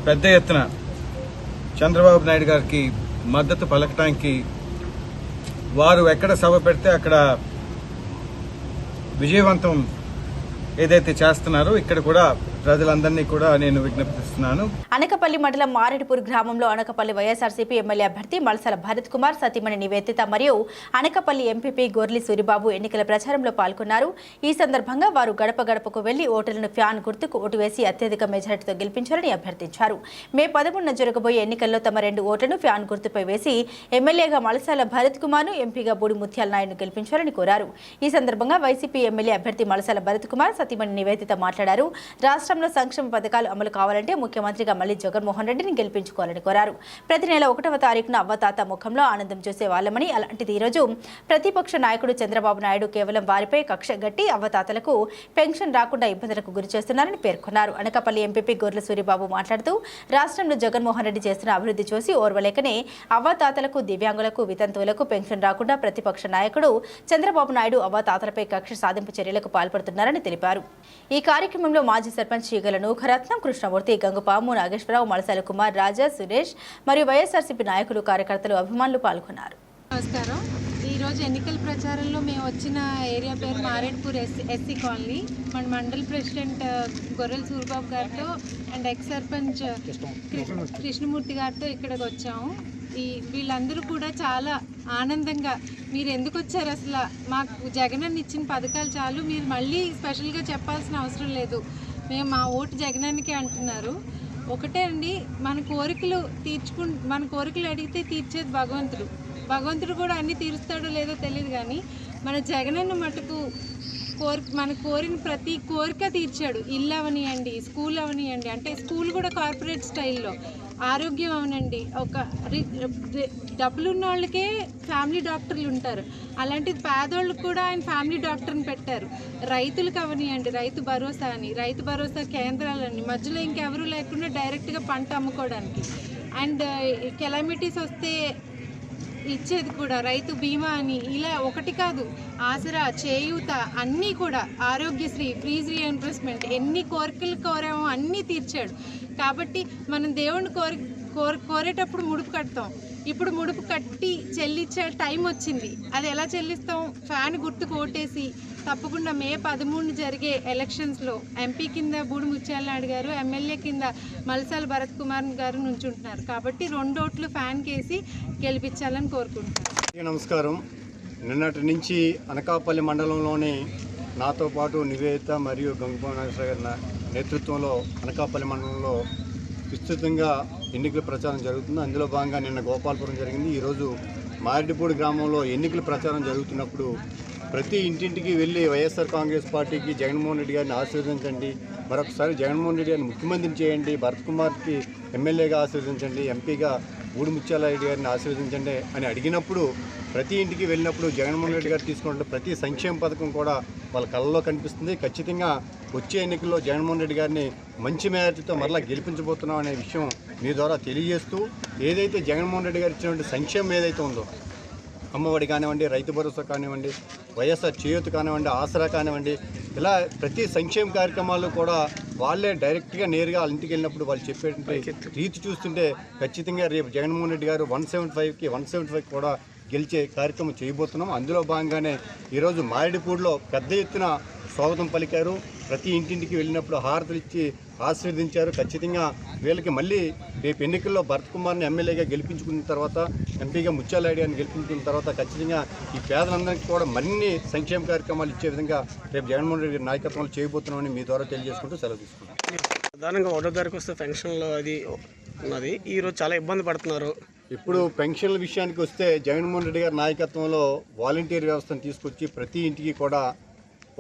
పెద్ద ఎత్తున చంద్రబాబు నాయుడు గారికి మద్దతు పలకటానికి వారు ఎక్కడ సభ పెడితే అక్కడ విజయవంతం ఏదైతే చేస్తున్నారో ఇక్కడ కూడా ప్రజలందరినీ కూడా నేను విజ్ఞప్తిస్తున్నాను.
అనకపల్లి మండలం మారేడుపూర్ గ్రామంలో అనకపల్లి వైఎస్ఆర్సీపీ ఎమ్మెల్యే అభ్యర్థి మల్సాల భరత్ కుమార్, సతీమణి నివేదిత మరియు అనకపల్లి ఎంపీపీ గొర్లి సూరిబాబు ఎన్నికల ప్రచారంలో పాల్గొన్నారు. ఈ సందర్భంగా వారు గడప గడపకు వెళ్లి ఓటర్లను ఫ్యాన్ గుర్తుకు ఓటు వేసి అత్యధిక మెజారిటీతో గెలిపించాలని అభ్యర్థించారు. మే 11న జరగబోయే ఎన్నికల్లో తమ 2 ఓట్లను ఫ్యాన్ గుర్తుపై వేసి ఎమ్మెల్యేగా మల్సాల భరత్ కుమార్ను, ఎంపీగా బూడి ముత్యాల నాయుడును గెలిపించాలని కోరారు. ఈ సందర్భంగా వైసీపీ ఎమ్మెల్యే అభ్యర్థి మల్సాల భరత్ కుమార్, సతీమణి నివేదిత మాట్లాడారు. రాష్ట్రంలో సంక్షేమ పథకాలు అమలు కావాలంటే ముఖ్యమంత్రిగా మళ్లీ జగన్మోహన్ రెడ్డిని గెలిపించుకోవాలని కోరారు. ప్రతి నెల 1వ తారీఖున అవ్వతాత ముఖంలో ఆనందం చూసే వాళ్ళమని, అలాంటిది ఈరోజు ప్రతిపక్ష నాయకుడు చంద్రబాబు నాయుడు కేవలం వారిపై కక్ష గట్టి అవ్వతాతలకు పెన్షన్ రాకుండా ఇబ్బందులకు గురి చేస్తున్నారని పేర్కొన్నారు. అనకాపల్లి ఎంపీపీ గొర్ల సూరిబాబు మాట్లాడుతూ రాష్ట్రంలో జగన్మోహన్ రెడ్డి చేస్తున్న అభివృద్ధి చూసి ఓర్వలేకనే అవ్వతాతలకు, దివ్యాంగులకు, వితంతువులకు పెన్షన్ రాకుండా ప్రతిపక్ష నాయకుడు చంద్రబాబు నాయుడు అవ్వతాతలపై కక్ష సాధింపు చర్యలకు పాల్పడుతున్నారని తెలిపారు. ఈ కార్యక్రమంలో మాజీ సర్పంచ్ చీగల నూఖరత్నం, కృష్ణమూర్తి, గంగుపాము, నాగేశ్వరరావు, మలసాల కుమార్, రాజా, సురేష్ మరియు వైఎస్ఆర్సీపీ నాయకులు, కార్యకర్తలు, అభిమానులు పాల్గొన్నారు.
నమస్కారం. ఈరోజు ఎన్నికల ప్రచారంలో మేము వచ్చిన ఏరియా పేరు మారేడుపూర్ ఎస్సీ కాలనీ. మన మండల్ ప్రెసిడెంట్ గొర్రెల సూరిబాబు గారితో అండ్ ఎక్స్ సర్పంచ్ కృష్ణమూర్తి గారితో ఇక్కడికి వచ్చాము. వీళ్ళందరూ కూడా చాలా ఆనందంగా, మీరు ఎందుకు వచ్చారు, అసలు మాకు జగనన్న ఇచ్చిన పథకాలు చాలు, మీరు మళ్ళీ స్పెషల్గా చెప్పాల్సిన అవసరం లేదు, మేము మా ఓటు జగనన్నకే అంటున్నారు. ఒకటే అండి, మన కోరికలు అడిగితే తీర్చేది భగవంతుడు కూడా అన్నీ తీరుస్తాడో లేదో తెలియదు, కానీ మన జగనన్న మటుకు మన కోరిన ప్రతి కోరిక తీర్చాడు. ఇల్లు అవనియండి, స్కూల్ అవనియండి, అంటే స్కూల్ కూడా కార్పొరేట్ స్టైల్లో, ఆరోగ్యం అవనండి, ఒక డబ్బులు ఉన్న వాళ్ళకే ఫ్యామిలీ డాక్టర్లు ఉంటారు, అలాంటిది పేదోళ్ళకు కూడా ఆయన ఫ్యామిలీ డాక్టర్ని పెట్టారు. రైతులకు అవనియండి, రైతు భరోసా కేంద్రాలని, మధ్యలో ఇంకెవరూ లేకుండా డైరెక్ట్గా పంట అమ్ముకోవడానికి, అండ్ కెలామిటీస్ వస్తే ఇచ్చేది కూడా రైతు బీమా అని, ఇలా ఒకటి కాదు, ఆసరా, చేయూత, అన్నీ కూడా, ఆరోగ్యశ్రీ, ఫీజు రీఎంబర్స్మెంట్, ఎన్ని కోరికలు కోరామో అన్నీ తీర్చాడు. కాబట్టి మనం దేవుణ్ణి కోరేటప్పుడు ముడుపు కడతాం. ఇప్పుడు ముడుపు కట్టి చెల్లించే టైం వచ్చింది. అది ఎలా చెల్లిస్తాం? ఫ్యాన్ గుర్తుకు ఓటేసి తప్పకుండా మే 13 జరిగే ఎలక్షన్స్లో ఎంపీ కింద బూడి ముత్యాల నాయుడు గారు, ఎమ్మెల్యే కింద మల్సాల భరత్ కుమార్ గారు నుంచుంటున్నారు. కాబట్టి 2 ఓట్లు ఫ్యాన్ కేసి గెలిపించాలని కోరుకుంటున్నాను.
నమస్కారం. నిన్నటి నుంచి అనకాపల్లి మండలంలోని నాతో పాటు నివేదిత మరియు గంగుపానేశ్వర గారి నేతృత్వంలో అనకాపల్లి మండలంలో విస్తృతంగా ఎన్నికల ప్రచారం జరుగుతుంది. అందులో భాగంగా నిన్న గోపాలపురం జరిగింది. ఈరోజు మారేడుపూడి గ్రామంలో ఎన్నికల ప్రచారం జరుగుతున్నప్పుడు ప్రతి ఇంటింటికి వెళ్ళి వైఎస్ఆర్ కాంగ్రెస్ పార్టీకి జగన్మోహన్ రెడ్డి గారిని ఆశీర్వదించండి, మరొకసారి జగన్మోహన్ రెడ్డి గారిని ముఖ్యమంత్రిని చేయండి, భరత్ కుమార్కి ఎమ్మెల్యేగా ఆశీర్వదించండి, ఎంపీగా బూడి ముత్యాల రెడ్డి గారిని ఆశీర్వదించండి అని అడిగినప్పుడు ప్రతి ఇంటికి వెళ్ళినప్పుడు జగన్మోహన్ రెడ్డి గారు తీసుకుంటున్న ప్రతి సంక్షేమ పథకం కూడా వాళ్ళ కళ్ళలో కనిపిస్తుంది. ఖచ్చితంగా వచ్చే ఎన్నికల్లో జగన్మోహన్ రెడ్డి గారిని మంచి మెజారిటీతో మరలా గెలిపించబోతున్నాం అనే విషయం మీ ద్వారా తెలియజేస్తూ, ఏదైతే జగన్మోహన్ రెడ్డి గారు ఇచ్చినటువంటి సంక్షేమం ఏదైతే ఉందో, అమ్మఒడి కానివ్వండి, రైతు భరోసా కానివ్వండి, వైఎస్ఆర్ చేయూత కానివ్వండి, ఆసరా కానివ్వండి, ఇలా ప్రతి సంక్షేమ కార్యక్రమాలు కూడా వాళ్ళే డైరెక్ట్గా నేరుగా వాళ్ళ ఇంటికి వెళ్ళినప్పుడు వాళ్ళు చెప్పేటువంటి రీతి చూస్తుంటే ఖచ్చితంగా రేపు జగన్మోహన్ రెడ్డి గారు 175 కూడా గెలిచే కార్యక్రమం చేయబోతున్నాం. అందులో భాగంగానే ఈరోజు మారేడుపూడిలో పెద్ద ఎత్తున స్వాగతం పలికారు. ప్రతి ఇంటింటికి వెళ్ళినప్పుడు హారతులు ఇచ్చి ఆశీర్వదించారు. ఖచ్చితంగా వీళ్ళకి మళ్ళీ రేపు ఎన్నికల్లో భరత్ కుమార్ని ఎమ్మెల్యేగా గెలిపించుకున్న తర్వాత, ఎంపీగా ముత్యాల గారిని గెలిపించుకున్న తర్వాత ఖచ్చితంగా ఈ పేదలందరికీ కూడా మరిన్ని సంక్షేమ కార్యక్రమాలు ఇచ్చే విధంగా రేపు జగన్మోహన్ రెడ్డి గారి నాయకత్వంలో చేయబోతున్నామని మీ ద్వారా తెలియజేసుకుంటూ సెలవు తీసుకుంటాం.
ప్రధానంగా 1వ తారీఖు వస్తే పెన్షన్లో అది ఉన్నది, ఈరోజు చాలా ఇబ్బంది పడుతున్నారు.
ఇప్పుడు పెన్షన్ల విషయానికి వస్తే జగన్మోహన్ రెడ్డి గారి నాయకత్వంలో వాలంటీర్ వ్యవస్థను తీసుకొచ్చి ప్రతి ఇంటికి కూడా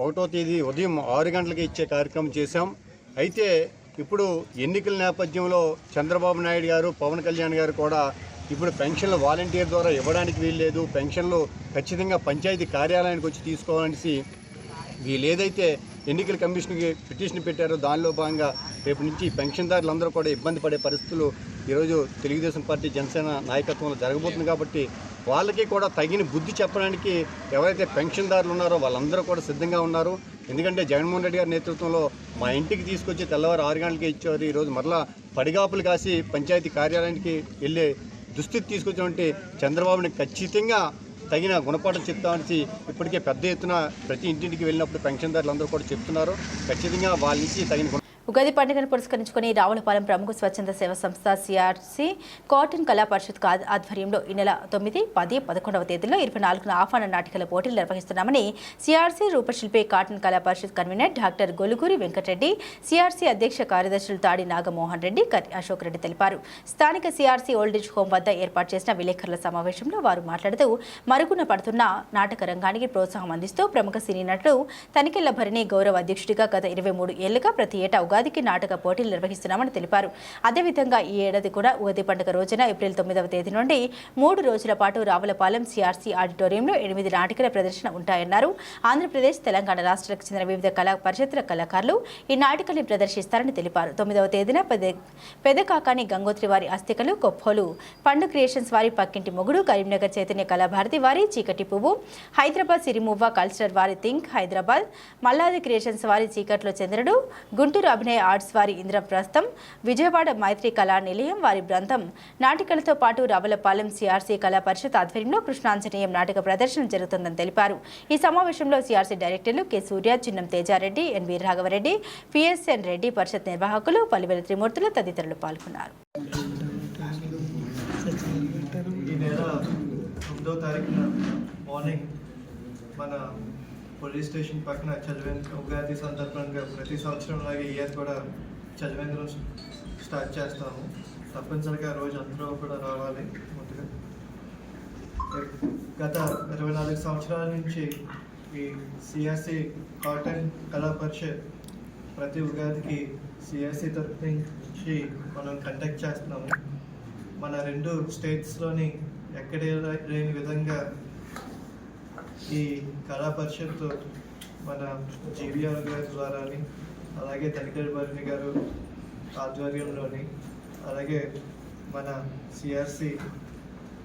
1వ తేదీ ఉదయం 6 గంటలకి ఇచ్చే కార్యక్రమం చేశాం. అయితే ఇప్పుడు ఎన్నికల నేపథ్యంలో చంద్రబాబు నాయుడు గారు, పవన్ కళ్యాణ్ గారు కూడా ఇప్పుడు పెన్షన్లు వాలంటీర్ ద్వారా ఇవ్వడానికి వీల్లేదు, పెన్షన్లు ఖచ్చితంగా పంచాయతీ కార్యాలయానికి వచ్చి తీసుకోవాలనేసి వీళ్ళు ఏదైతే ఎన్నికల కమిషన్కి పిటిషన్ పెట్టారో దానిలో భాగంగా రేపు నుంచి పెన్షన్దారులందరూ కూడా ఇబ్బంది పడే పరిస్థితులు ఈరోజు తెలుగుదేశం పార్టీ, జనసేన నాయకత్వంలో జరగబోతుంది. కాబట్టి
వాళ్ళకి కూడా తగిన బుద్ధి చెప్పడానికి ఎవరైతే పెన్షన్దారులు ఉన్నారో వాళ్ళందరూ కూడా సిద్ధంగా ఉన్నారు. ఎందుకంటే జగన్మోహన్ రెడ్డి గారి నేతృత్వంలో మా ఇంటికి తీసుకొచ్చి తెల్లవారు 6 గంటలకే ఇచ్చారు. ఈరోజు మరలా పడిగాపులు కాసి పంచాయతీ కార్యాలయానికి వెళ్ళే దుస్థితి తీసుకొచ్చినటువంటి చంద్రబాబుని ఖచ్చితంగా తగిన గుణపాఠం చెప్తామని ఇప్పటికే పెద్ద ఎత్తున ప్రతి ఇంటింటికి వెళ్ళినప్పుడు పెన్షన్దారులు అందరూ కూడా చెప్తున్నారు. ఖచ్చితంగా వాళ్ళ నుంచి తగిన
ఉగాది పండుగను పురస్కరించుకుని రావులపాలెం ప్రముఖ స్వచ్ఛంద సేవా సంస్థ సిఆర్సి కాటన్ కళా పరిషత్ ఆధ్వర్యంలో ఈ నెల 9, 10, 11వ తేదీల్లో 24న ఆహ్వాన నాటికల పోటీలు నిర్వహిస్తున్నామని సిఆర్సి రూపశిల్పి Cotton Kala Parishat convener doctor Goluguri Venkatareddy, CRC అధ్యక్ష కార్యదర్శులు తాడి నాగమోహన్ రెడ్డి, అశోక్ రెడ్డి తెలిపారు. స్థానిక సిఆర్సి ఓల్డేజ్ హోం వద్ద ఏర్పాటు చేసిన విలేకరుల సమావేశంలో వారు మాట్లాడుతూ మరుగున పడుతున్న నాటక రంగానికి ప్రోత్సాహం అందిస్తూ ప్రముఖ సినీ నటుడు తనికెళ్ల భరణి గౌరవ అధ్యక్షుడిగా గత 23 ఏళ్లుగా ప్రతి ఏటా ఉగాదికి నాటక పోటీలు నిర్వహిస్తున్నామని తెలిపారు. అదేవిధంగా ఈ ఏడాది కూడా ఉగాది పండుగ రోజున ఏప్రిల్ 9వ తేదీ నుండి 3 రోజుల పాటు రావులపాలెం సిఆర్సి ఆడిటోరియంలో 8 నాటికల ప్రదర్శన ఉంటాయన్నారు. ఆంధ్రప్రదేశ్, తెలంగాణ రాష్ట్రాలకు చెందిన వివిధ కళా పరిషత్ల కళాకారులు ఈ నాటికల్ని ప్రదర్శిస్తారని తెలిపారు. 9వ తేదీన పెదకాకాని గంగోత్రి వారి అస్థికలు, కొప్పోలు పండు క్రియేషన్స్ వారి పక్కింటి మొగుడు, కరీంనగర్ చైతన్య కళాభారతి వారి చీకటి పువ్వు, హైదరాబాద్ సిరిమువ్వ కల్చరల్ వారి థింక్ హైదరాబాద్, మల్లాది క్రియేషన్స్ వారి చీకట్లో చంద్రుడు, గుంటూరు అభినయ ఆర్ట్స్ వారి ఇంద్రప్రస్థం, విజయవాడ మైత్రి కళా నిలయం వారి బృందం నాటికలతో పాటు రావులపాలెం సిఆర్సి కళా పరిషత్ ఆధ్వర్యంలో కృష్ణాంజనేయం నాటక ప్రదర్శన జరుగుతుందని తెలిపారు. ఈ సమావేశంలో సిఆర్సి డైరెక్టర్లు కె సూర్య, చిన్నం తేజారెడ్డి, ఎన్వి రాఘవరెడ్డి, పిఎస్ఎన్ రెడ్డి, పరిషత్ నిర్వాహకులు పల్లివేల త్రిమూర్తులు తదితరులు పాల్గొన్నారు.
ఈ నెల 9వ తారీఖున మార్నింగ్ మన పోలీస్ స్టేషన్ పక్కన చలివేంద్ర ఉగాది సందర్భంగా ప్రతి సంవత్సరం లాగే ఇయర్ కూడా చలివేంద్రం స్టార్ట్ చేస్తాము. తప్పనిసరిగా రోజు అందరూ కూడా రావాలి. ముందుగా గత 24 సంవత్సరాల నుంచి ఈ సిఆర్సి కాటన్ కళా పరిషత్ ప్రతి ఉగాదికి సిఆర్సి తరఫు నుంచి మనం కండక్ట్ చేస్తున్నాము. మన 2 స్టేట్స్లోని ఎక్కడ లేని విధంగా ఈ కళా పరిషత్ మన జీవీఆర్ గారి ద్వారాని, అలాగే తనికెళ్ల భరణి గారు ఆధ్వర్యంలోని, అలాగే మన సిఆర్సి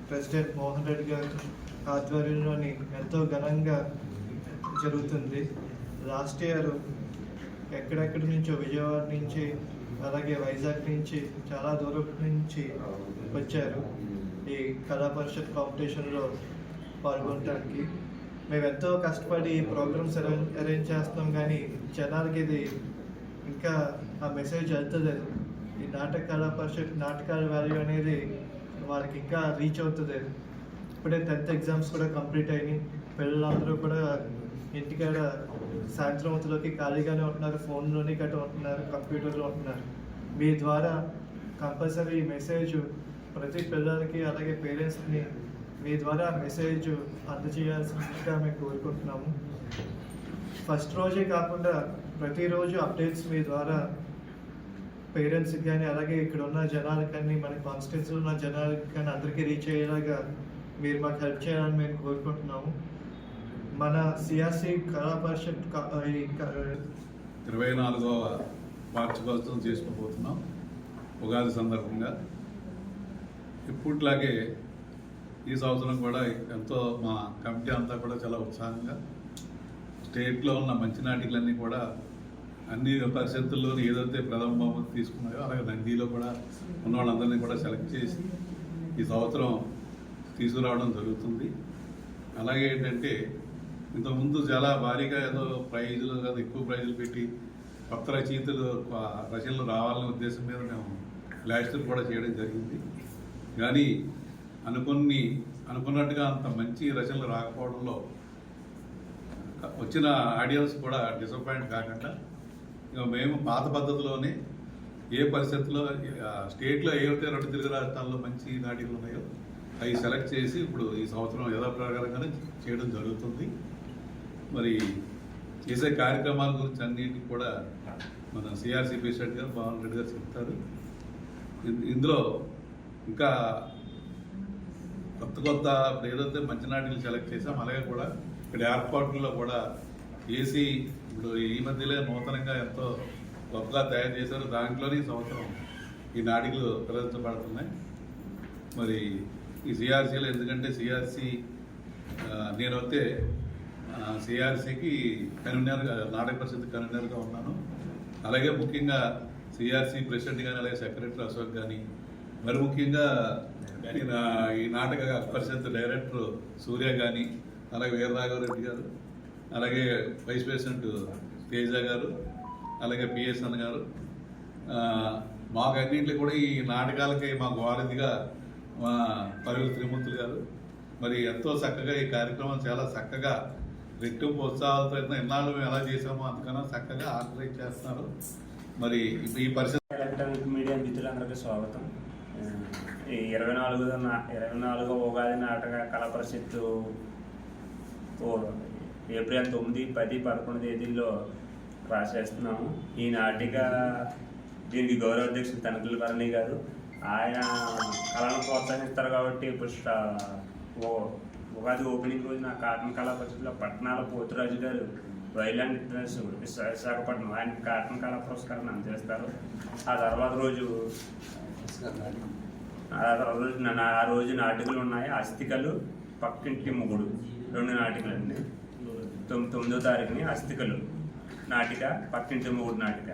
ప్రెసిడెంట్ మోహన్ రెడ్డి గారి ఆధ్వర్యంలోని ఎంతో ఘనంగా జరుగుతుంది. లాస్ట్ ఇయర్ ఎక్కడెక్కడి నుంచో విజయవాడ నుంచి, అలాగే వైజాగ్ నుంచి, చాలా దూరం నుంచి వచ్చారు ఈ కళా పరిషత్ కాంపిటీషన్లో పాల్గొనడానికి. మేము ఎంతో కష్టపడి ఈ ప్రోగ్రామ్స్ అరేంజ్ చేస్తాం, కానీ జనాలకి ఇది ఇంకా ఆ మెసేజ్ వెళ్తలేదు. ఈ నాటక కళా పరిషత్ నాటకాల వాల్యూ అనేది వాళ్ళకి ఇంకా రీచ్ అవుతుంది. ఇప్పుడే 10th ఎగ్జామ్స్ కూడా కంప్లీట్ అయినాయి. పిల్లలందరూ కూడా ఇంటికాడ సాయంత్రం అవుతులోకి ఖాళీగానే ఉంటున్నారు, ఫోన్లోనే గట్ట ఉంటున్నారు, కంప్యూటర్లో ఉంటున్నారు. మీ ద్వారా కంపల్సరీ ఈ మెసేజ్ ప్రతి పిల్లలకి, అలాగే పేరెంట్స్ని మీ ద్వారా మెసేజ్ అందజేయాల్సిందిగా మేము కోరుకుంటున్నాము. ఫస్ట్ రోజే కాకుండా ప్రతిరోజు అప్డేట్స్ మీ ద్వారా పేరెంట్స్కి కానీ, అలాగే ఇక్కడ ఉన్న జనాలకి కానీ, మన కాన్స్టిట్యూన్సీలో ఉన్న జనాలకి కానీ అందరికీ రీచ్ అయ్యేలాగా మీరు మాకు హెల్ప్ చేయాలని మేము కోరుకుంటున్నాము. మన సిఆర్సి కళా పరిషత్
24వ వార్షికోత్సవం చేసుకోబోతున్నాం ఉగాది సందర్భంగా. ఇప్పట్లాగే ఈ సంవత్సరం కూడా ఎంతో మా కమిటీ అంతా కూడా చాలా ఉత్సాహంగా స్టేట్లో ఉన్న మంచి నాటికలన్నీ కూడా అన్ని పరిస్థితుల్లోనూ ఏదైతే ప్రథమ బహుమతి తీసుకున్నాయో అలాగే నందిలో కూడా ఉన్న వాళ్ళందరినీ కూడా సెలెక్ట్ చేసి ఈ సంవత్సరం తీసుకురావడం జరుగుతుంది. అలాగే ఏంటంటే ఇంతకుముందు చాలా భారీగా ఏదో ప్రైజులు కదా ఎక్కువ ప్రైజులు పెట్టి కొత్త రచనలు రావాలనే ఉద్దేశం మీద మేము లాస్ట్ ఇయర్ కూడా చేయడం జరిగింది. కానీ అనుకున్నట్టుగా అంత మంచి రచనలు రాకపోవడంలో వచ్చిన ఆడియన్స్ కూడా డిసప్పాయింట్ కాకుండా ఇక మేము పాత పద్ధతిలోనే ఏ పరిస్థితుల్లో స్టేట్లో ఏవైతే 2 తెలుగు రాష్ట్రాల్లో మంచి నాటికలు ఉన్నాయో అవి సెలెక్ట్ చేసి ఇప్పుడు ఈ సంవత్సరం యథాప్రకారంగానే చేయడం జరుగుతుంది. మరి చేసే కార్యక్రమాల గురించి అన్నింటికి కూడా మన సిఆర్సి ప్రెసిడెంట్ గారు మోహన్ రెడ్డి గారు చెప్తారు. ఇందులో ఇంకా కొత్త ఏదైతే మంచి నాటికలు సెలెక్ట్ చేసాం అలాగే కూడా ఇక్కడ ఏర్పాట్లలో కూడా ఏసీ ఇప్పుడు ఈ మధ్యలో నూతనంగా ఎంతో గొప్పగా తయారు చేశారు. దాంట్లోనే ఈ సంవత్సరం ఈ నాటికలు ప్రదర్శించబడుతున్నాయి. మరి ఈ సిఆర్సీలో, ఎందుకంటే సిఆర్సీ నేనైతే సిఆర్సీకి కన్వీనర్గా, నాటక పరిషత్ కన్వీనర్గా ఉన్నాను. అలాగే ముఖ్యంగా సిఆర్సీ ప్రెసిడెంట్ కానీ, అలాగే సెక్రటరీ అశోక్ కానీ, మరి ముఖ్యంగా ఈ నాటక పరిషత్ డైరెక్టర్ సూర్య కానీ, అలాగే వీరరాఘవరెడ్డి గారు, అలాగే వైస్ ప్రెసిడెంట్ తేజ గారు, అలాగే పిఎస్ఎన్ గారు, మాకు అన్నింటిలో కూడా ఈ నాటకాలకి మాకు వారధిగా మా పరుగుల త్రిమూర్తులు గారు మరి ఎంతో చక్కగా ఈ కార్యక్రమం చాలా చక్కగా రెట్టింపు ఉత్సాహాలతో ఎన్నాళ్ళు మేము ఎలా చేసామో అంతకన్నా చక్కగా ఆర్గనైజ్ చేస్తున్నారు. మరి ఈ పరిస్థితి
ఎలక్ట్రానిక్ మీడియా మిత్రులందరికీ స్వాగతం. ఈ 24వ ఉగాది నాటక కళా పరిషత్తు ఏప్రిల్ 9, 10, 11 తేదీల్లో రాసేస్తున్నాము. ఈ నాటిక దీనికి గౌరవ అధ్యక్షులు తనకుల భరణి గారు, ఆయన కళను ప్రోత్సహిస్తారు కాబట్టి ఉగాది ఓపెనింగ్ రోజు నా కాటన్ కళా పరిషత్తులో పట్టణాల పోతురాజు గారు వైలాండ్ విశాఖపట్నం ఆయనకి కాటన్ కళా పురస్కారాన్ని అందజేస్తారు. ఆ తర్వాత రోజు ఆ రోజు నాటికలు ఉన్నాయి. అస్థికలు, పక్కింటి మొగుడు 2 నాటికలు అండి. 9వ తారీఖుని అస్థికలు నాటిక, పక్కింటి మొగుడు నాటిక.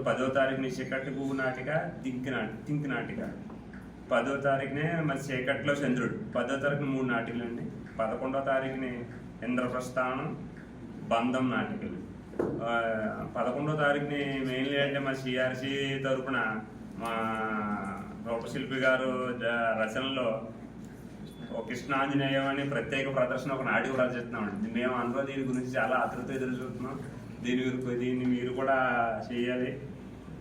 10వ తారీఖుని చీకటి పువ్వు నాటిక, తింక్ నాటిక. 10వ తారీఖునే మరి చీకట్లో చంద్రుడు. 10వ తారీఖున 3 నాటికలు అండి. 11వ తారీఖుని ఇంద్రప్రస్థానం, బంధం నాటికలు. 11వ తారీఖుని మెయిన్లీ అంటే మా సిఆర్సీ తరఫున మా రూపశిల్పి గారు రచనలో కృష్ణాంజనేయం అని ప్రత్యేక ప్రదర్శన ఒక నాటిక రచిస్తున్నామండి. మేము అందరూ దీని గురించి చాలా ఆతృత ఎదురు చూస్తున్నాం. దీన్ని మీరు కూడా చేయాలి,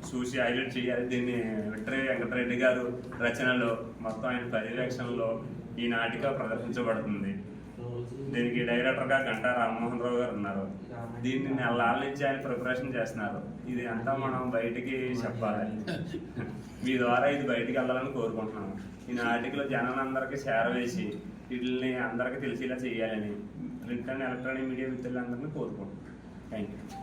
చూసి హైలైట్ చేయాలి. దీన్ని వెంకటరెడ్డి గారు రచనలో మొత్తం ఆయన పర్యవేక్షణలో ఈ నాటిక ప్రదర్శించబడుతుంది. దీనికి డైరెక్టర్గా గంటా రామ్మోహన్ రావు గారు ఉన్నారు. దీన్ని నెలల నుంచి ఆయన ప్రిపరేషన్ చేస్తున్నారు. ఇది అంతా మనం బయటికి చెప్పాలి, మీ ద్వారా ఇది బయటికి వెళ్ళాలని కోరుకుంటున్నాము. ఈ నాటికలో జనాలందరికీ చేరవేసి వీటిని అందరికీ తెలిసేలా చేయాలని ప్రింట్ అండ్ ఎలక్ట్రానిక్ మీడియా మిత్రులందరినీ కోరుకుంటున్నాం. Thank you.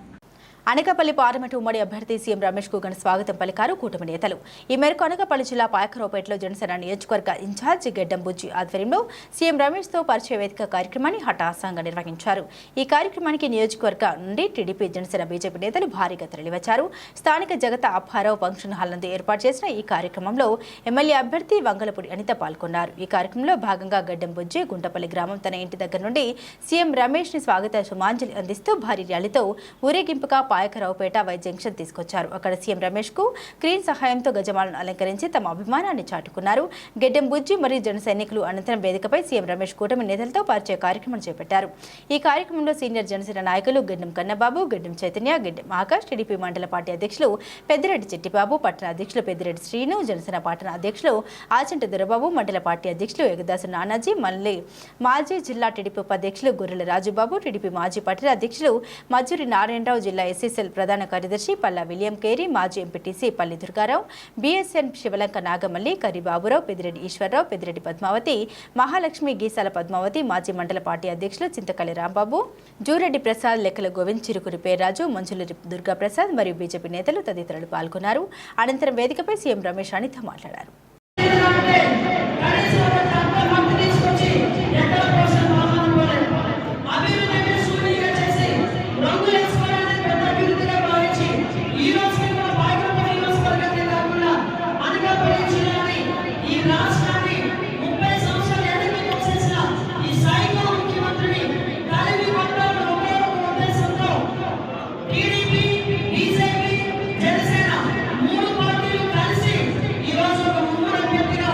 అనకాపల్లి పార్లమెంటు ఉమ్మడి అభ్యర్థి సీఎం రమేష్ కు ఘన స్వాగతం పలికారు కూటమి నేతలు. ఈ మేరకు అనకాపల్లి జిల్లా పాయకరావుపేటలో జనసేన నియోజకవర్గ ఇన్ఛార్జ్ గెడ్డం బుజ్జి ఆధ్వర్యంలో సీఎం రమేష్ తో పరిచయ వేదిక కార్యక్రమాన్ని హఠాత్తుగా నిర్వహించారు. ఈ కార్యక్రమానికి నియోజకవర్గ నుండి టీడీపీ, జనసేన, బీజేపీ నేతలు భారీగా తరలివచ్చారు. స్థానిక జగత అప్పారావు ఫంక్షన్ హాల్ నందు ఏర్పాటు చేసిన ఈ కార్యక్రమంలో ఎమ్మెల్యే అభ్యర్థి వంగలపూడి అనిత పాల్గొన్నారు. ఈ కార్యక్రమంలో భాగంగా గెడ్డం బుజ్జి గుంటపల్లి గ్రామం తన ఇంటి దగ్గర నుండి సీఎం రమేష్ ని స్వాగత సుమాంజలి అందిస్తూ భారీ ర్యాలీతో ఊరేగింపుగా పాయకరావుపేట వై జంక్షన్ తీసుకొచ్చారు. అక్కడ సీఎం రమేష్ కు క్రీన్ సహాయంతో గజమాలను అలంకరించి తమ అభిమానాన్ని చాటుకున్నారు. గెడ్డం బుజ్జి మరియు జన సైనికులు అనంతరం వేదికపై సీఎం రమేష్ కూటమి నేతలతో పరిచయ కార్యక్రమం చేపట్టారు. ఈ కార్యక్రమంలో సీనియర్ జనసేన నాయకులు గెడ్డం కన్నబాబు, గెడ్డం చైతన్య, గెడ్డం ఆకాష్, టీడీపీ మండల పార్టీ అధ్యక్షులు పెద్దిరెడ్డి చెట్టిబాబు, పట్టణ అధ్యక్షులు పెద్దిరెడ్డి శ్రీను, జనసేన పట్టణ అధ్యక్షులు ఆచంట దొరబాబు, మండల పార్టీ అధ్యక్షులు ఎగదాసు నానాజీ, మల్లి మాజీ జిల్లా టీడీపీ ఉపాధ్యక్షులు గొర్రెల రాజుబాబు, టీడీపీ మాజీ పట్టణ అధ్యక్షులు మజ్జూరి నారాయణరావు, జిల్లా ఎస్ఎస్ఎల్ ప్రధాన కార్యదర్శి పల్లా విలియం కేరీ, మాజీ ఎంపీటీసీ పల్లి దుర్గారావు, బీఎస్ఎన్ శివలంక నాగమల్లి, కరిబాబురావు, పెద్దిరెడ్డి ఈశ్వరరావు, పెద్దిరెడ్డి పద్మావతి, మహాలక్ష్మి, గీసాల పద్మావతి, మాజీ మండల పార్టీ అధ్యక్షులు చింతకల్లి రాంబాబు, జూరెడ్డి ప్రసాద్, లెక్కల గోవింద్, చిరుకురి పేర్రాజు, మంచులూరి దుర్గాప్రసాద్ మరియు బీజేపీ నేతలు తదితరులు పాల్గొన్నారు. అనంతరం వేదికపై సీఎం రమేష్ అనిత మాట్లాడారు.
జనసేన 3 పార్టీలు కలిసి ఈరోజు ఒక ముమ్మడి అభ్యర్థిగా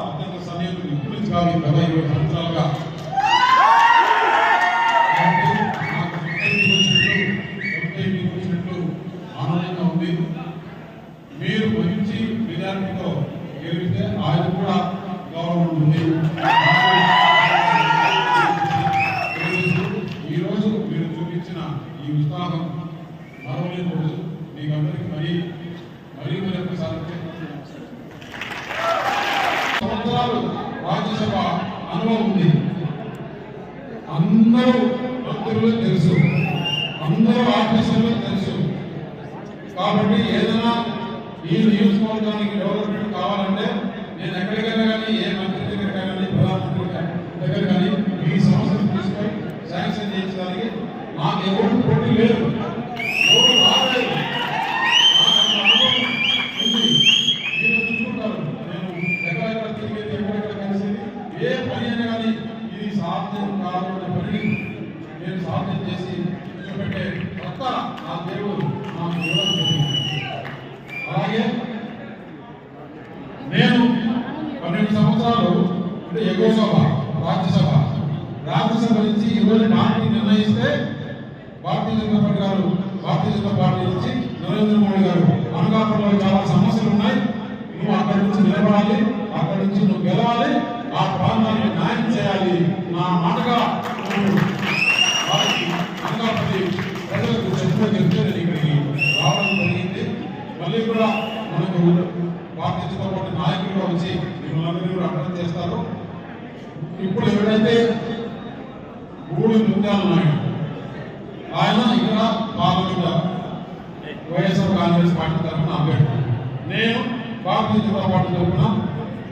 అత్యంత సమయం ఇప్పుడు కాదు, గత 20 సంవత్సరాలుగా ఆనందంగా ఉంది. మీరు మంచి మెజారిటీతో గెలిస్తే ఆయన కూడా గౌరవం ఉంటుంది. ఈరోజు మీరు చూపించిన ఈ ఉత్సాహం మరవలేని రోజు. మీకు అందరికీ మరీ ఒకసారి సంవత్సరాలు రాజ్యసభ అనుభవం ఉంది. అందరూ మంత్రులు తెలుసు, అందరూ ఆఫీసర్లు తెలుసు. కాబట్టి ఏదైనా ఈ నియోజకవర్గానికి డెవలప్మెంట్ కావాలంటే నేను ఎక్కడికైనా కానీ, ఏ మంత్రి దగ్గర కానీ, ప్రధానమంత్రి దగ్గర కానీ ఈ సమస్యను తీసుకొని శాంక్షన్ చేయించడానికి నాకు ఎవరు పోటీ లేదు, ఎవరు రాలేదు. మీరు చూసుకుంటారు, నేను ఎక్కడెక్కడ తిరిగేది, ఎక్కడెక్కడ కలిసేది, ఏ పని అయినా కానీ ఇది సాధ్యం కాదు అనే పని నేను సాధ్యం చేసి చూపెట్టే కొత్త ఆ దేవుడు నాకు ఇవ్వడం జరిగింది. అలాగే నేను 12 సంవత్సరాలు అంటే ఎగువ సభ, రాజ్యసభ నుంచి ఈరోజు పార్టీ నిర్ణయిస్తే భారతీయ జనతా పార్టీ నుంచి నరేంద్ర మోడీ గారు అనకాపల్లిలో చాలా సమస్యలు ఉన్నాయి, నువ్వు అక్కడి నుంచి నిలబడాలి, అక్కడి నుంచి నువ్వు గెలవాలి, ఆ ప్రాంతానికి న్యాయం చేయాలి, నా మాటగా నువ్వు అనకాపల్లి ప్రజలకు చెప్తే నేను ఇక్కడికి రావడం జరిగింది. మళ్ళీ కూడా మనకు భారతీయ జనతా పార్టీ నాయకులుగా వచ్చి మిమ్మల్ని కూడా అర్థం చేస్తారు. ఇప్పుడు ఎవరైతే గూడి ముత్యాల నాయుడు ఆయన ఇక్కడ పార్లమెంట్ వైఎస్ఆర్ కాంగ్రెస్ పార్టీ తరఫున అభ్యర్థి, నేను భారతీయ జనతా పార్టీ తరఫున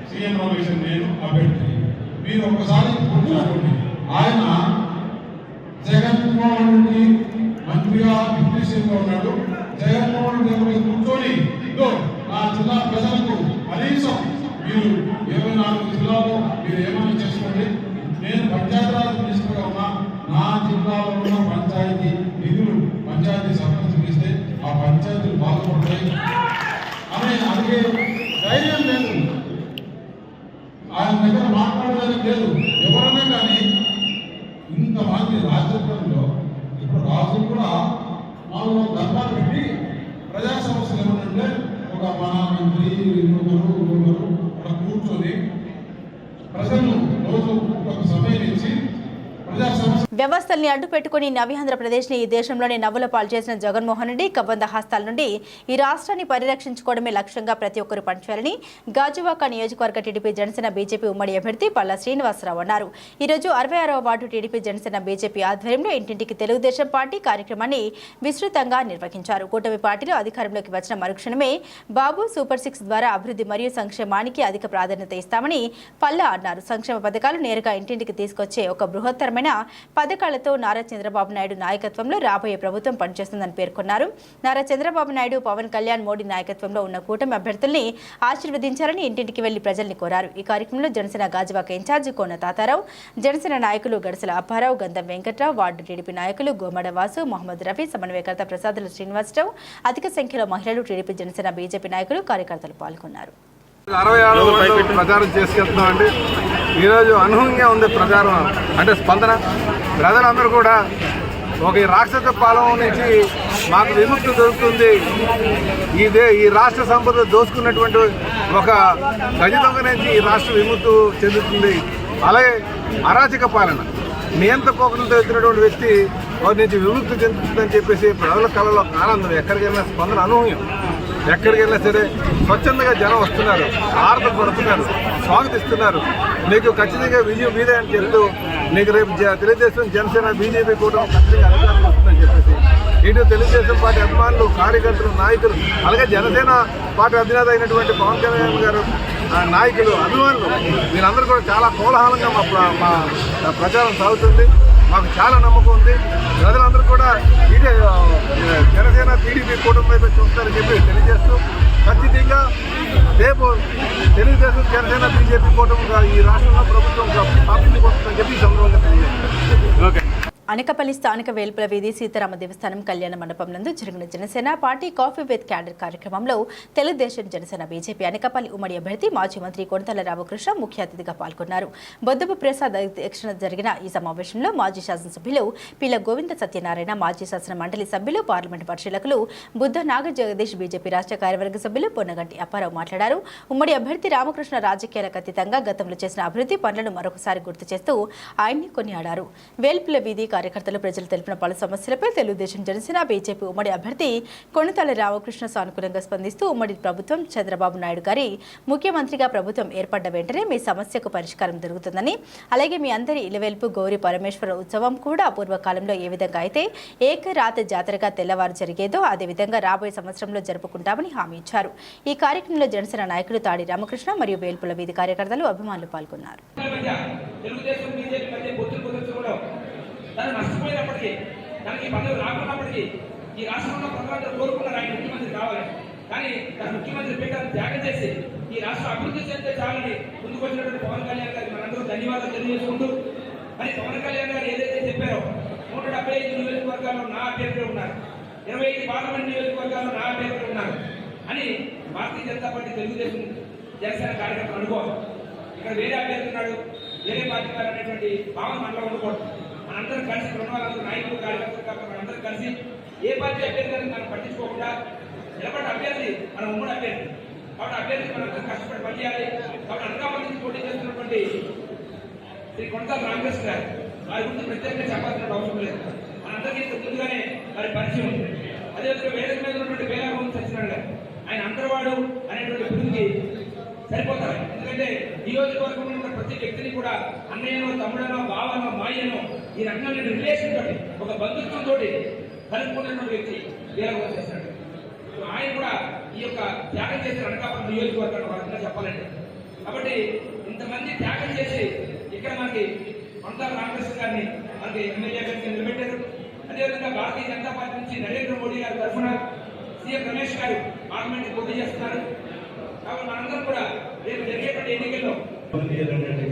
సీఎం రమేష్ నేను అభ్యర్థి. మీరు ఒక్కసారి చూసుకోండి, ఆయన జగన్మోహన్ రెడ్డి మంత్రిగా డిప్యూటీ సీఎంగా ఉన్నాడు. జగన్మోహన్ రెడ్డి దగ్గర కూర్చొని నా జిల్లా ప్రజలకు కనీసం మీరు 24 జిల్లాలో మీరు ఏమైనా చేసుకోండి, నేను పంచాయతీరాజ్ మినిస్టర్గా ఉన్నా, నా జిల్లాలో ఉన్న పంచాయతీ నిధులు పంచాయతీ సర్పంచ్ ఇస్తే ఆ పంచాయతీలు బాగుపడతాయి అనే అడిగే ధైర్యం లేదు, ఆయన దగ్గర మాట్లాడడానికి లేదు. ఎవరన్నా కానీ ఇంతమంది రాజ్యాంగంలో ఇప్పుడు రాజులు కూడా మామూలు దర్బారు పెట్టి ప్రజా సమస్యలు ఏమంటే ఒక మన మంత్రి ఇంకొకరు అక్కడ కూర్చొని ప్రజలను రోజు ఒక సమయం ఇచ్చి ప్రజా సమస్య
వ్యవస్థల్ని అడ్డుపెట్టుకుని నవ్యాంధ్రప్రదేశ్ని ఈ దేశంలోనే నవ్వుల పాలు చేసిన జగన్మోహన్ రెడ్డి కబంధ హస్తాల నుండి ఈ రాష్ట్రాన్ని పరిరక్షించుకోవడమే లక్ష్యంగా ప్రతి ఒక్కరూ పనిచేయాలని గాజువాక నియోజకవర్గ టీడీపీ జనసేన బీజేపీ ఉమ్మడి అభ్యర్థి పల్లా శ్రీనివాసరావు అన్నారు. ఈరోజు 66వ వార్డు టీడీపీ జనసేన బీజేపీ ఆధ్వర్యంలో ఇంటింటికి తెలుగుదేశం పార్టీ కార్యక్రమాన్ని విస్తృతంగా నిర్వహించారు. కూటమి పార్టీలో అధికారంలోకి వచ్చిన మరుక్షణమే బాబు సూపర్ 6 ద్వారా అభివృద్ధి మరియు సంక్షేమానికి అధిక ప్రాధాన్యత ఇస్తామని పల్లా అన్నారు. సంక్షేమ పథకాలు నేరుగా ఇంటింటికి తీసుకొచ్చే ఒక బృహత్తరమైన పథకాలతో నారా చంద్రబాబు నాయుడు నాయకత్వంలో రాబోయే ప్రభుత్వం పనిచేస్తుందని పేర్కొన్నారు. నారా చంద్రబాబు నాయుడు, పవన్ కళ్యాణ్, మోడీ నాయకత్వంలో ఉన్న కూటమి అభ్యర్థుల్ని ఆశీర్వదించాలని ఇంటింటికి వెళ్లి ప్రజల్ని కోరారు. ఈ కార్యక్రమంలో జనసేన గాజువాక ఇన్ఛార్జి కోన తాతారావు, జనసేన నాయకులు గడసల అప్పారావు, గంధం వెంకట్రావు, వార్డు టీడీపీ నాయకులు గోమడ వాసు, మహమ్మద్ రఫీ, సమన్వయకర్త ప్రసాదుల శ్రీనివాసరావు, అధిక సంఖ్యలో మహిళలు, టీడీపీ జనసేన బీజేపీ నాయకులు, కార్యకర్తలు పాల్గొన్నారు.
66 ప్రచారం చేసుకెళ్తున్నామండి. ఈరోజు అనూహ్యంగా ఉంది ప్రచారం, అంటే స్పందన. ప్రజలందరూ కూడా ఒక రాక్షస పాలన నుంచి మాకు విముక్తి దొరుకుతుంది, ఈ రాష్ట్ర సంపద దోచుకున్నటువంటి ఒక గజ దొంగ నుంచి ఈ రాష్ట్రం విముక్తి చెందుతుంది. అలాగే అరాచక పాలన, నియంత్ర పోకలతో ఎత్తినటువంటి వ్యక్తి వారి నుంచి విముక్తి చెందుతుందని చెప్పేసి ప్రజల కళలో ఆనందం. ఎక్కడికి వెళ్ళినా స్పందన అనూహ్యం. ఎక్కడికి వెళ్ళినా సరే స్వచ్ఛందంగా జనం వస్తున్నారు, ఆరత పడుతున్నారు, స్వాగతిస్తున్నారు. మీకు ఖచ్చితంగా విజయం మీదే అని చెప్తూ నీకు రేపు తెలుగుదేశం, జనసేన, బీజేపీ కూడా ఖచ్చితంగా అధికారం వస్తుందని చెప్పేసి ఇటు తెలుగుదేశం పార్టీ అభిమానులు, కార్యకర్తలు, నాయకులు, అలాగే జనసేన పార్టీ అధినేత అయినటువంటి పవన్ కళ్యాణ్ గారు నాయకులు, అభిమానులు వీళ్ళందరూ కూడా చాలా కోలాహలంగా మా ప్రచారం సాగుతుంది. మాకు చాలా నమ్మకం ఉంది. ప్రజలందరూ కూడా ఇదే జనసేన, టీడీపీ కూటమి వైపు చూస్తారని చెప్పి తెలియజేస్తూ ఖచ్చితంగా రేపు తెలుగుదేశం, జనసేన, బీజేపీ కూటమిగా ఈ రాష్ట్రంలో ప్రభుత్వం స్థాపించుకుంటుందని చెప్పి ఈ సందర్భంగా తెలియజేస్తారు.
అనకపల్లి స్థానిక వేల్పుల వీధి సీతారామ దేవస్థానం కళ్యాణ మండపం నందు జరిగిన జనసేన పార్టీ కాఫీ విత్ క్యాండర్ కార్యక్రమంలో తెలుగుదేశం జనసేన బీజేపీ అనకపల్లి ఉమ్మడి అభ్యర్థి మాజీ మంత్రి కొణతాల రామకృష్ణ ముఖ్య అతిథిగా పాల్గొన్నారు. బొద్దపు ప్రసాద్ అధ్యక్షతన జరిగిన ఈ సమావేశంలో మాజీ శాసనసభ్యులు పిల్ల గోవింద సత్యనారాయణ, మాజీ శాసన మండలి సభ్యులు, పార్లమెంటు పరిశీలకులు బుద్ధ నాగ జగదీష్, బీజేపీ రాష్ట్ర కార్యవర్గ సభ్యులు పొన్నగంటి అప్పారావు మాట్లాడారు. ఉమ్మడి అభ్యర్థి రామకృష్ణ రాజకీయాలకు అతీతంగా గతంలో చేసిన అభివృద్ధి పనులను మరొకసారి గుర్తు చేస్తూ ఆయన్ని కొనియాడారు. వేల్పుల వీధి కార్యకర్తలు ప్రజలు తెలిపిన పలు సమస్యలపై తెలుగుదేశం జనసేన బీజేపీ ఉమ్మడి అభ్యర్థి కొణతాల రామకృష్ణ సానుకూలంగా స్పందిస్తూ ఉమ్మడి ప్రభుత్వం చంద్రబాబు నాయుడు గారి ముఖ్యమంత్రిగా ప్రభుత్వం ఏర్పడ్డ వెంటనే మీ సమస్యకు పరిష్కారం దొరుకుతుందని, అలాగే మీ అందరి ఇలవేల్పు గౌరీ పరమేశ్వర ఉత్సవం కూడా పూర్వకాలంలో ఏ విధంగా అయితే ఏకరాత జాతరగా తెల్లవారు జరిగేదో అదేవిధంగా రాబోయే సంవత్సరంలో జరుపుకుంటామని హామీ ఇచ్చారు. ఈ కార్యక్రమంలో జనసేన నాయకులు తాడి రామకృష్ణ మరియు వేల్పుల వీధి కార్యకర్తలు, అభిమానులు పాల్గొన్నారు.
తను నష్టపోయినప్పటికీ, తనకి పదవి రాకున్నప్పటికీ ఈ రాష్ట్రంలో ప్రజలందరూ కోరుకున్నారు ఆయన ముఖ్యమంత్రి కావాలి. కానీ తన ముఖ్యమంత్రి పీఠాన్ని త్యాగం చేసి ఈ రాష్ట్రం అభివృద్ధి చెందే చాలని ముందుకు వచ్చినటువంటి పవన్ కళ్యాణ్ గారికి మనందరూ ధన్యవాదాలు తెలియజేసుకుంటూ, మరి పవన్ కళ్యాణ్ గారు ఏదైతే చెప్పారో 175 నియోజకవర్గాల్లో నా అభ్యర్థులు ఉన్నారు, 25 పార్లమెంట్ నియోజకవర్గాల్లో నా అభ్యర్థులు ఉన్నారు అని భారతీయ జనతా పార్టీ తెలుగుదేశం జనసేన కార్యకర్తలు అనుకోవాలి. ఇక్కడ వేరే అభ్యర్థి ఉన్నాడు, వేరే పార్టీ వారు అనేటువంటి భావన మనలో ఉండకూడదు. మనందరం కలిసి 200 నాయకులు కార్యకర్తలు కాబట్టి మనందరం కలిసి ఏ పార్టీ అభ్యర్థి మనం పట్టించుకోకుండా నిలబడి అభ్యర్థి మన ఉమ్మడి అభ్యర్థి కాబట్టి అభ్యర్థి మనందరం కష్టపడి పనిచేయాలి. కాబట్టి అనకాపల్లి నుంచి పోటీ చేస్తున్నటువంటి శ్రీ కొణతాల రామకృష్ణ గారు వారి గురించి ప్రత్యేకంగా చెప్పాల్సిన అవసరం లేదు, మనందరికీ ముందుగానే వారి పరిచయం ఉంది. అదేవిధంగా వేదిక మీద ఉన్నటువంటి వేలాగోవింద సత్యనారాయణ గారు, ఆయన అందరవాడు అనేటువంటి పిలుపుకి సరిపోతారు. ఎందుకంటే నియోజకవర్గంలో ఉన్న ప్రతి వ్యక్తిని కూడా అన్నయ్యనో, తమ్ముడనో, బావనో, మాయనో ఈ రకమైన రిలేషన్ తోటి ఒక బంధుత్వంతో కలుపుకున్నటువంటి వ్యక్తి వేలాగోవింద చేస్తున్నాడు. ఆయన కూడా ఈ యొక్క త్యాగం చేసిన అనకాపల్లి నియోజకవర్గాన్ని వర్గంగా చెప్పాలండి. కాబట్టి ఇంతమంది త్యాగం చేసి ఇక్కడ మనకి కొణతాల రామకృష్ణ గారిని మనకి ఎమ్మెల్యే గారికి నిలబెట్టారు. అదేవిధంగా భారతీయ జనతా పార్టీ నుంచి నరేంద్ర మోడీ గారి తరఫున సీఎం రమేష్ గారు పార్లమెంట్ పోటీ చేస్తున్నారు. కాబట్టి మనందరం కూడా రేపు జరిగేటువంటి ఎన్నికల్లో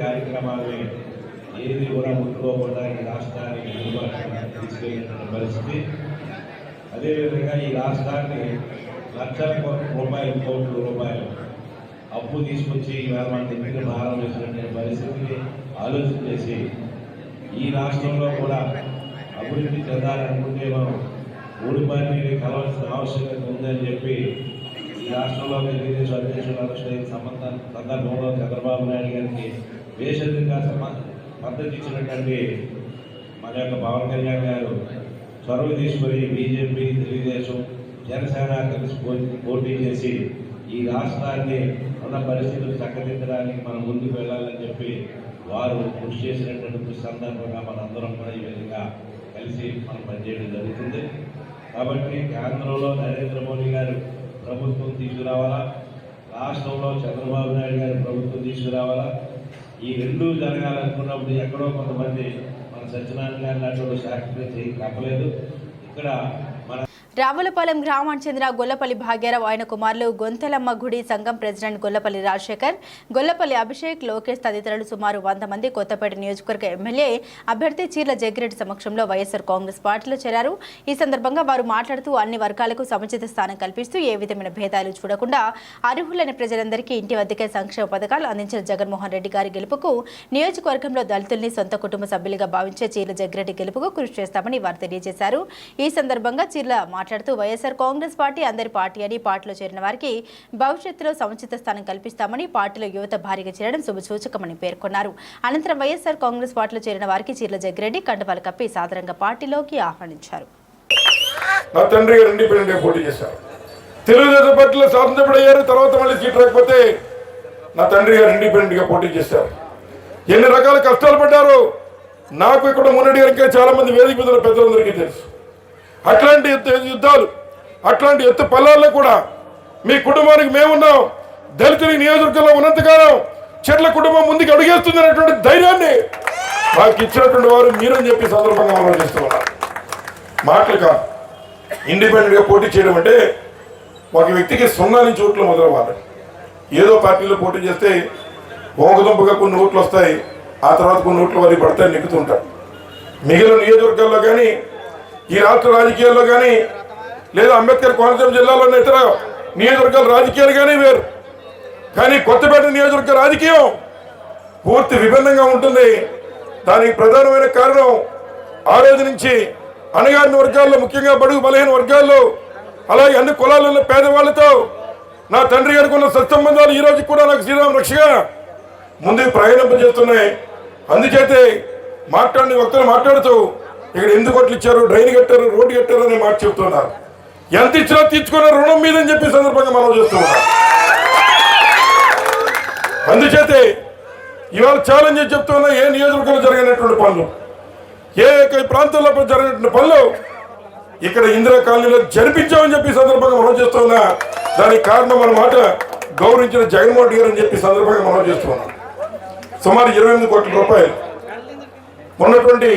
కార్యక్రమాలని ఏది కూడా ముట్టుకోకుండా ఈ రాష్ట్రానికి తీసుకెళ్ళినటువంటి పరిస్థితి. అదేవిధంగా ఈ రాష్ట్రాన్ని లక్షల కోట్ల రూపాయలు అప్పు తీసుకొచ్చి ఇవాళ మన దగ్గర భారం వేసినటువంటి పరిస్థితిని ఆలోచన చేసి ఈ రాష్ట్రంలో కూడా అభివృద్ధి చెందాలనుకుంటే మనం మూడు పార్టీని కలవాల్సిన ఆవశ్యకత ఉందని చెప్పి ఈ రాష్ట్రంలో తెలుగుదేశం అధ్యక్షులు అరెస్ట్ సందర్భంలో చంద్రబాబు నాయుడు గారికి బేషరతుగా మద్దతు ఇచ్చినటువంటి మన యొక్క పవన్ కళ్యాణ్ గారు చొరవ తీసుకొని బీజేపీ, తెలుగుదేశం, జనసేన కలిసి పోటీ చేసి ఈ రాష్ట్రాన్ని ఉన్న పరిస్థితులు చక్కదిద్దడానికి మనం ముందుకు వెళ్ళాలని చెప్పి వారు కృషి చేసినటువంటి సందర్భంగా మనందరం కూడా ఈ విధంగా కలిసి మనం పనిచేయడం జరుగుతుంది. కాబట్టి కేంద్రంలో నరేంద్ర మోడీ గారు ప్రభుత్వం తీసుకురావాలా, రాష్ట్రంలో చంద్రబాబు నాయుడు గారి ప్రభుత్వం తీసుకురావాలా. ఈ రెండూ జరగాలనుకున్నప్పుడు ఎక్కడో కొంతమంది మన సత్యనారాయణ గారి లాంటి సాక్షి చేయి తప్పలేదు. ఇక్కడ మన
రావులపాలెం గ్రామానికి చెందిన గొల్లపల్లి భాగ్యరావు, ఆయన కుమారులు గొంతెలమ్మ గుడి సంఘం ప్రెసిడెంట్ గొల్లపల్లి రాజశేఖర్, గొల్లపల్లి అభిషేక్, లోకేష్ తదితరులు సుమారు 100 మంది కొత్తపేట నియోజకవర్గ ఎమ్మెల్యే అభ్యర్థి చీర్ల జగ్గిరెడ్డి సమక్షంలో వైఎస్ఆర్ కాంగ్రెస్ పార్టీలో చేరారు. ఈ సందర్భంగా వారు మాట్లాడుతూ అన్ని వర్గాలకు సముచిత స్థానం కల్పిస్తూ ఏ విధమైన భేదాలు చూడకుండా అర్హులైన ప్రజలందరికీ ఇంటి వద్దకే సంక్షేమ పథకాలు అందించిన జగన్మోహన్ రెడ్డి గారి గెలుపుకు, నియోజకవర్గంలో దళితుల్ని సొంత కుటుంబ సభ్యులుగా భావించే చీర్ల జగ్గిరెడ్డి గెలుపుకు కృషి చేస్తామని వారు తెలియజేశారు. ఈ సందర్భంగా చీర్ల మాట్లాడుతూ వైఎస్ఆర్ కాంగ్రెస్ పార్టీ అందరి పార్టీ అని, పార్టీలో చేరిన వారికి భవిష్యత్తులో సముచిత స్థానం కల్పిస్తామని, పార్టీలో యువత భారీగా చేరడం శుభసూచకమని పేర్కొన్నారు. అనంతరం వైఎస్ఆర్ కాంగ్రెస్ పార్టీలో చేరిన వారికి చీర్ల జగ్గిరెడ్డి కండువాలు కప్పి సాదరంగా పార్టీలోకి ఆహ్వానించారు.
నా తండ్రి గారు ఇండిపెండెంట్ పోటీ చేశారు, తెలుగుదేశం పార్టీలో స్వాతంత్రపడయ్యారు. తర్వాత మళ్ళీ సీట్ రాకపోతే నా తండ్రి గారు ఇండిపెండెంట్ గా పోటీ చేశారు. ఎన్ని రకాల కష్టాలు పడ్డారో నాకు ఇక్కడ మున్నడి గారికి చాలా మంది వేదిక మీద పెద్దలందరికీ తెలుసు. అట్లాంటి యుద్ధాలు, అట్లాంటి ఎత్తు పల్లాల్లో కూడా మీ కుటుంబానికి మేమున్నాం. దళితుల నియోజకవర్గంలో ఉన్నంతకాలం చెట్ల కుటుంబం ముందుకు అడుగేస్తుంది అనేటువంటి ధైర్యాన్ని మాకు ఇచ్చినటువంటి వారు మీరని చెప్పి సందర్భంగా ఆలోచిస్తూ ఉన్నారు. మాటలు కాదు, ఇండిపెండెంట్గా పోటీ చేయడం అంటే ఒక వ్యక్తికి 0 నుంచి ఓట్లు మొదలవ్వాలి. ఏదో పార్టీలో పోటీ చేస్తే ఓంకదుంపగా కొన్ని ఓట్లు వస్తాయి, ఆ తర్వాత కొన్ని ఓట్లు వారికి పడతాయి, నెక్కుతుంటారు. మిగిలిన నియోజకవర్గాల్లో కానీ ఈ రాష్ట్ర రాజకీయాల్లో కానీ లేదా అంబేద్కర్ కోనసీమ జిల్లాలోని ఇతర నియోజకవర్గాల రాజకీయాలు కానీ వేరు. కానీ కొత్తపేట నియోజకవర్గ రాజకీయం పూర్తి విభిన్నంగా ఉంటుంది. దానికి ప్రధానమైన కారణం ఆ రోజు నుంచి అణగారిన వర్గాల్లో, ముఖ్యంగా బడుగు బలహీన వర్గాల్లో, అలాగే అన్ని కులాలలో పేదవాళ్లతో నా తండ్రి గారికి ఉన్న సత్సంబంధాలు ఈ రోజు కూడా నాకు శ్రీరామ రక్షగా ముందుకు ప్రయాణింపజేస్తున్నాయి. అందుచేతే మాట్లాడిన వ్యక్తులు మాట్లాడుతూ ఇక్కడ ఎందుకు కోట్లు ఇచ్చారు, డ్రైన్ కట్టారు, రోడ్డు కట్టారు అనే మాట చెప్తున్నారు. ఎంత ఇచ్చినా తీర్చుకున్న రుణం మీదని చెప్పి సందర్భంగా మనం చేస్తున్నాం. అందుచేతే ఇవాళ ఛాలెంజ్ చెప్తున్నా, ఏ నియోజకవర్గంలో జరిగినటువంటి పనులు, ఏ ప్రాంతాల్లో జరిగినటువంటి పనులు ఇక్కడ ఇందిరా కాలనీలో జరిపించామని చెప్పి సందర్భంగా మనం చేస్తున్నా. దానికి కారణం మన మాట గౌరవించిన జగన్మోహన్ రెడ్డి గారు అని చెప్పి సందర్భంగా మనం చేస్తున్నాం. సుమారు 28 కోట్ల రూపాయలు ఉన్నటువంటి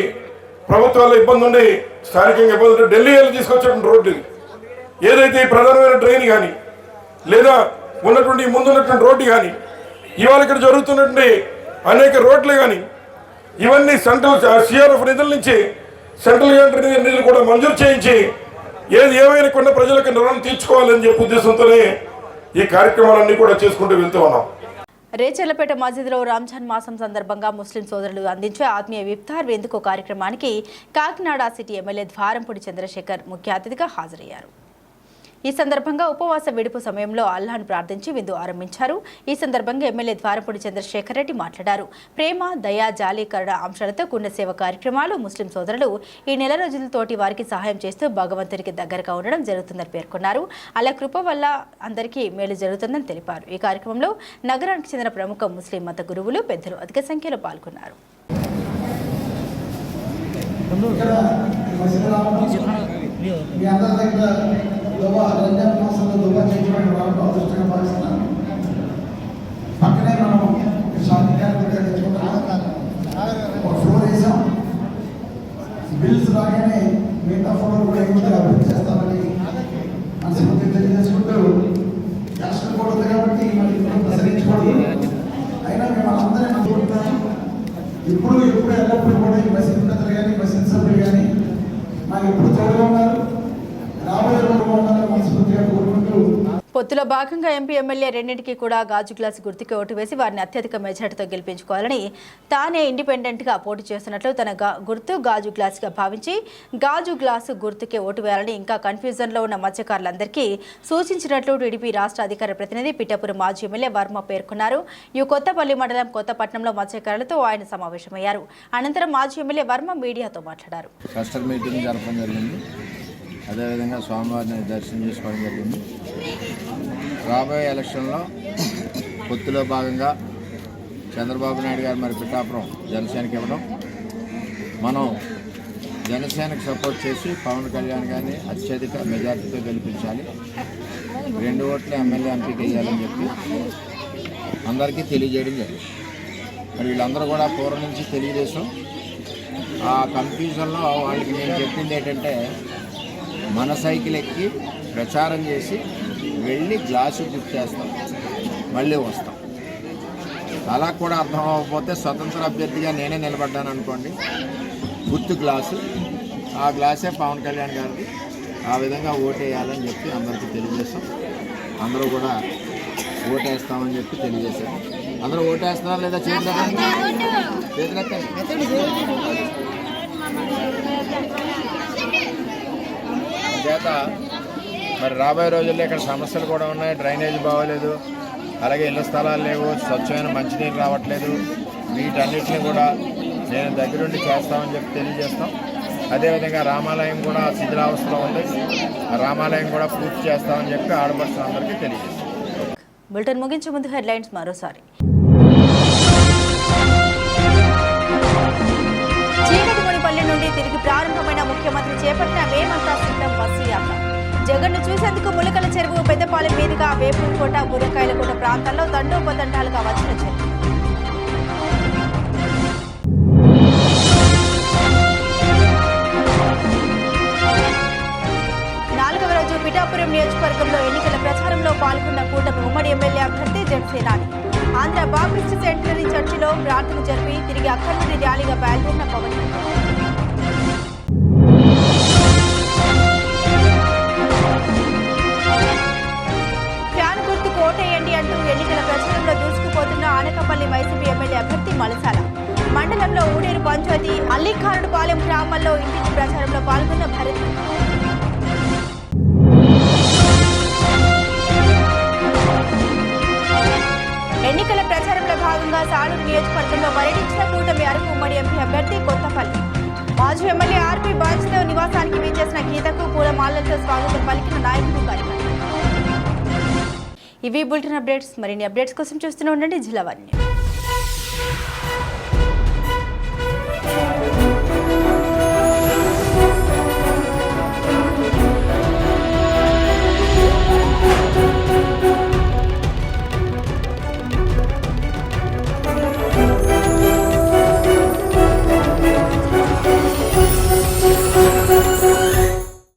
ప్రభుత్వాల్లో ఇబ్బంది ఉండి, స్థానికంగా ఇబ్బంది ఉంటే ఢిల్లీలో తీసుకొచ్చేటువంటి రోడ్డు ఏదైతే ప్రధానమైన డ్రైన్ కానీ లేదా ఉన్నటువంటి ముందున్నటువంటి రోడ్డు కానీ ఇవాళ ఇక్కడ జరుగుతున్నటువంటి అనేక రోడ్లు కానీ ఇవన్నీ సెంట్రల్ సిఆర్ఎఫ్ నిధుల నుంచి సెంట్రల్ గవర్నమెంట్ నిధులు కూడా మంజూరు చేయించి ఏమైనా కొన్ని ప్రజలకు రుణం తీర్చుకోవాలని చెప్పే ఉద్దేశంతోనే ఈ కార్యక్రమాలన్నీ కూడా చేసుకుంటూ వెళ్తూ ఉన్నాం.
రేచర్లపేట మసీదులో రంజాన్ మాసం సందర్భంగా ముస్లిం సోదరులు అందించే ఆత్మీయ ఇఫ్తార్ విందుకు కార్యక్రమానికి కాకినాడ సిటీ ఎమ్మెల్యే ద్వారంపూడి చంద్రశేఖర్ ముఖ్య అతిథిగా హాజరయ్యారు. ఈ సందర్భంగా ఉపవాస విడుపు సమయంలో అల్లాహ్ను ప్రార్థించి విందు ఆరంభించారు. ఈ సందర్భంగా ఎమ్మెల్యే ద్వారంపూడి చంద్రశేఖర్ రెడ్డి మాట్లాడారు. ప్రేమ, దయ, జాలి, కరుణ అంశాలతో కూడిన సేవ కార్యక్రమాలు ముస్లిం సోదరులు ఈ నెల రోజుల తోటి వారికి సహాయం చేస్తూ భగవంతునికి దగ్గరగా ఉండడం జరుగుతుందని పేర్కొన్నారు. అలా కృప వల్ల అందరికీ మేలు జరుగుతుందని తెలిపారు. ఈ కార్యక్రమంలో నగరానికి చెందిన ప్రముఖ ముస్లిం మత గురువులు, పెద్దలు అధిక సంఖ్యలో పాల్గొన్నారు.
రంజాన్ మాసంలో దుబా చేయడం రావడం అదృష్టంగా భావిస్తున్నాను. పక్కనే మనం షాపింగ్ దగ్గర తెచ్చుకుంటాం, ఒక ఫ్లోర్ వేసాం. బిల్స్ రాగానే మిగతా ఫ్లోర్ కూడా ఏమిటో అభివృద్ధి చేస్తామని మనస్ఫూర్తి తెలియజేసుకుంటూ కష్టం కూడా ఉంది కాబట్టి మరి ప్రసరించకూడదు. అయినా మేము అందరం అనుకుంటున్నాం, ఇప్పుడు ఎల్లప్పుడూ కూడా ఈ మసీద్ పెద్దలు కానీ మసీద్ సభ్యులు కానీ మాకు ఎప్పుడు తోడుగా ఉన్నారు.
పొత్తులో భాగంగా ఎంపీ, ఎమ్మెల్యే రెండింటికి కూడా గాజు గ్లాసు గుర్తుకి ఓటు వేసి వారిని అత్యధిక మెజార్టీతో గెలిపించుకోవాలని తానే ఇండిపెండెంట్గా పోటీ చేస్తున్నట్లు తన గుర్తు గాజు గ్లాసుగా భావించి గాజు గ్లాసు గుర్తుకే ఓటు వేయాలని ఇంకా కన్ఫ్యూజన్లో ఉన్న మత్స్యకారులందరికీ సూచించినట్లు టీడీపీ రాష్ట్ర అధికార ప్రతినిధి పిఠాపురం మాజీ ఎమ్మెల్యే వర్మ పేర్కొన్నారు. ఈ కొత్తపల్లి మండలం కొత్తపట్నంలో మత్స్యకారులతో ఆయన సమావేశమయ్యారు. అనంతరం మాజీ ఎమ్మెల్యే వర్మ మీడియాతో మాట్లాడారు.
అదేవిధంగా స్వామివారిని దర్శనం చేసుకోవడం జరిగింది. రాబోయే ఎలక్షన్లో పొత్తులో భాగంగా చంద్రబాబు నాయుడు గారు మరి పిఠాపురం జనసేనకి ఇవ్వడం, మనం జనసేనకు సపోర్ట్ చేసి పవన్ కళ్యాణ్ గారిని అత్యధిక మెజార్టీతో గెలిపించాలి, 2 ఓట్లు ఎమ్మెల్యే ఎంపీకి వేయాలని చెప్పి అందరికీ తెలియజేయడం జరిగింది. మరి వీళ్ళందరూ కూడా పూర్వం నుంచి తెలుగుదేశం. ఆ కన్ఫ్యూజన్లో వాళ్ళకి నేను చెప్పింది ఏంటంటే, మన సైకిల్ ఎక్కి ప్రచారం చేసి వెళ్ళి గ్లాసు బుక్ చేస్తాం, మళ్ళీ వస్తాం. అలా కూడా అర్థం అవ్వకపోతే స్వతంత్ర అభ్యర్థిగా నేనే నిలబడ్డాను అనుకోండి, గుర్తు గ్లాసు, ఆ గ్లాసే పవన్ కళ్యాణ్ గారికి, ఆ విధంగా ఓటేయాలని చెప్పి అందరికీ తెలియజేస్తాం. అందరూ కూడా ఓటేస్తామని చెప్పి తెలియజేశారు. అందరూ ఓటేస్తున్నారా లేదా? చేత మరి రాబోయే రోజుల్లో ఇక్కడ సమస్యలు కూడా ఉన్నాయి. డ్రైనేజ్ బాగోలేదు, అలాగే ఇళ్ల స్థలాలు లేవు, స్వచ్ఛమైన మంచినీరు రావట్లేదు. వీటన్నిటిని కూడా నేను దగ్గరుండి చేస్తామని చెప్పి తెలియజేస్తాం. అదేవిధంగా రామాలయం కూడా శిథిలావస్థలో ఉంది, ఆ రామాలయం కూడా పూర్తి చేస్తామని చెప్పి ఆడపడుచులందరికీ తెలియజేస్తాం.
బులెటిన్ ముగించే ముందు హెడ్లైన్స్ మరోసారి. చీకటిమునిపల్లి నుండి తిరిగి ప్రారంభమైన ముఖ్యమంత్రి చేపట్టిన మేమంతా సిద్ధం బస్సు యాత్ర. జగన్ను చూసేందుకు ములకల చెరువు, పెద్దపాలెం మీదుగా వేపూరుకోట, బుర్రకాయలకోట ప్రాంతాల్లో తండోపతండాలుగా వచ్చిన చెరువు. నాలుగవ రోజు పిఠాపురం నియోజకవర్గంలో ఎన్నికల ప్రచారంలో పాల్గొన్న కూటమి ఉమ్మడి ఎమ్మెల్యే అభ్యర్థి జనసేనాని. ఆంధ్ర బాప్టిస్ట్ సెంటరీ చర్చిలో ప్రార్థన జరిపి తిరిగి అక్కడి నుండి ర్యాలీగా బయలుదేరిన పవన్ కళ్యాణ్. ప్రచారంలో దూసుకుపోతున్న ఆనకపల్లి వైసీపీ ఎమ్మెల్యే అభ్యర్థి మలసాల. మండలంలో ఊడేరు పంచాయతీ అల్లిఖారుడుపాలెం గ్రామాల్లో ఇంటింటి ప్రచారంలో పాల్గొన్న భరత్. ఎన్నికల ప్రచారంలో భాగంగా సాలూరు నియోజకవర్గంలో పర్యటించిన కూటమి అరకు ఉమ్మడి ఎంపీ అభ్యర్థి కొత్తపల్లి. మాజీ ఎమ్మెల్యే ఆర్పీ బాజ్దేవ్ నివాసానికి విచ్చేసిన గీతకు పూలమాలలతో స్వాగతం పలికిన నాయకులు కార్యకర్తలు. ఇవి బులెటిన్ అప్డేట్స్. మరిన్ని అప్డేట్స్ కోసం చూస్తూనే ఉండండి జిల్లా వార్త.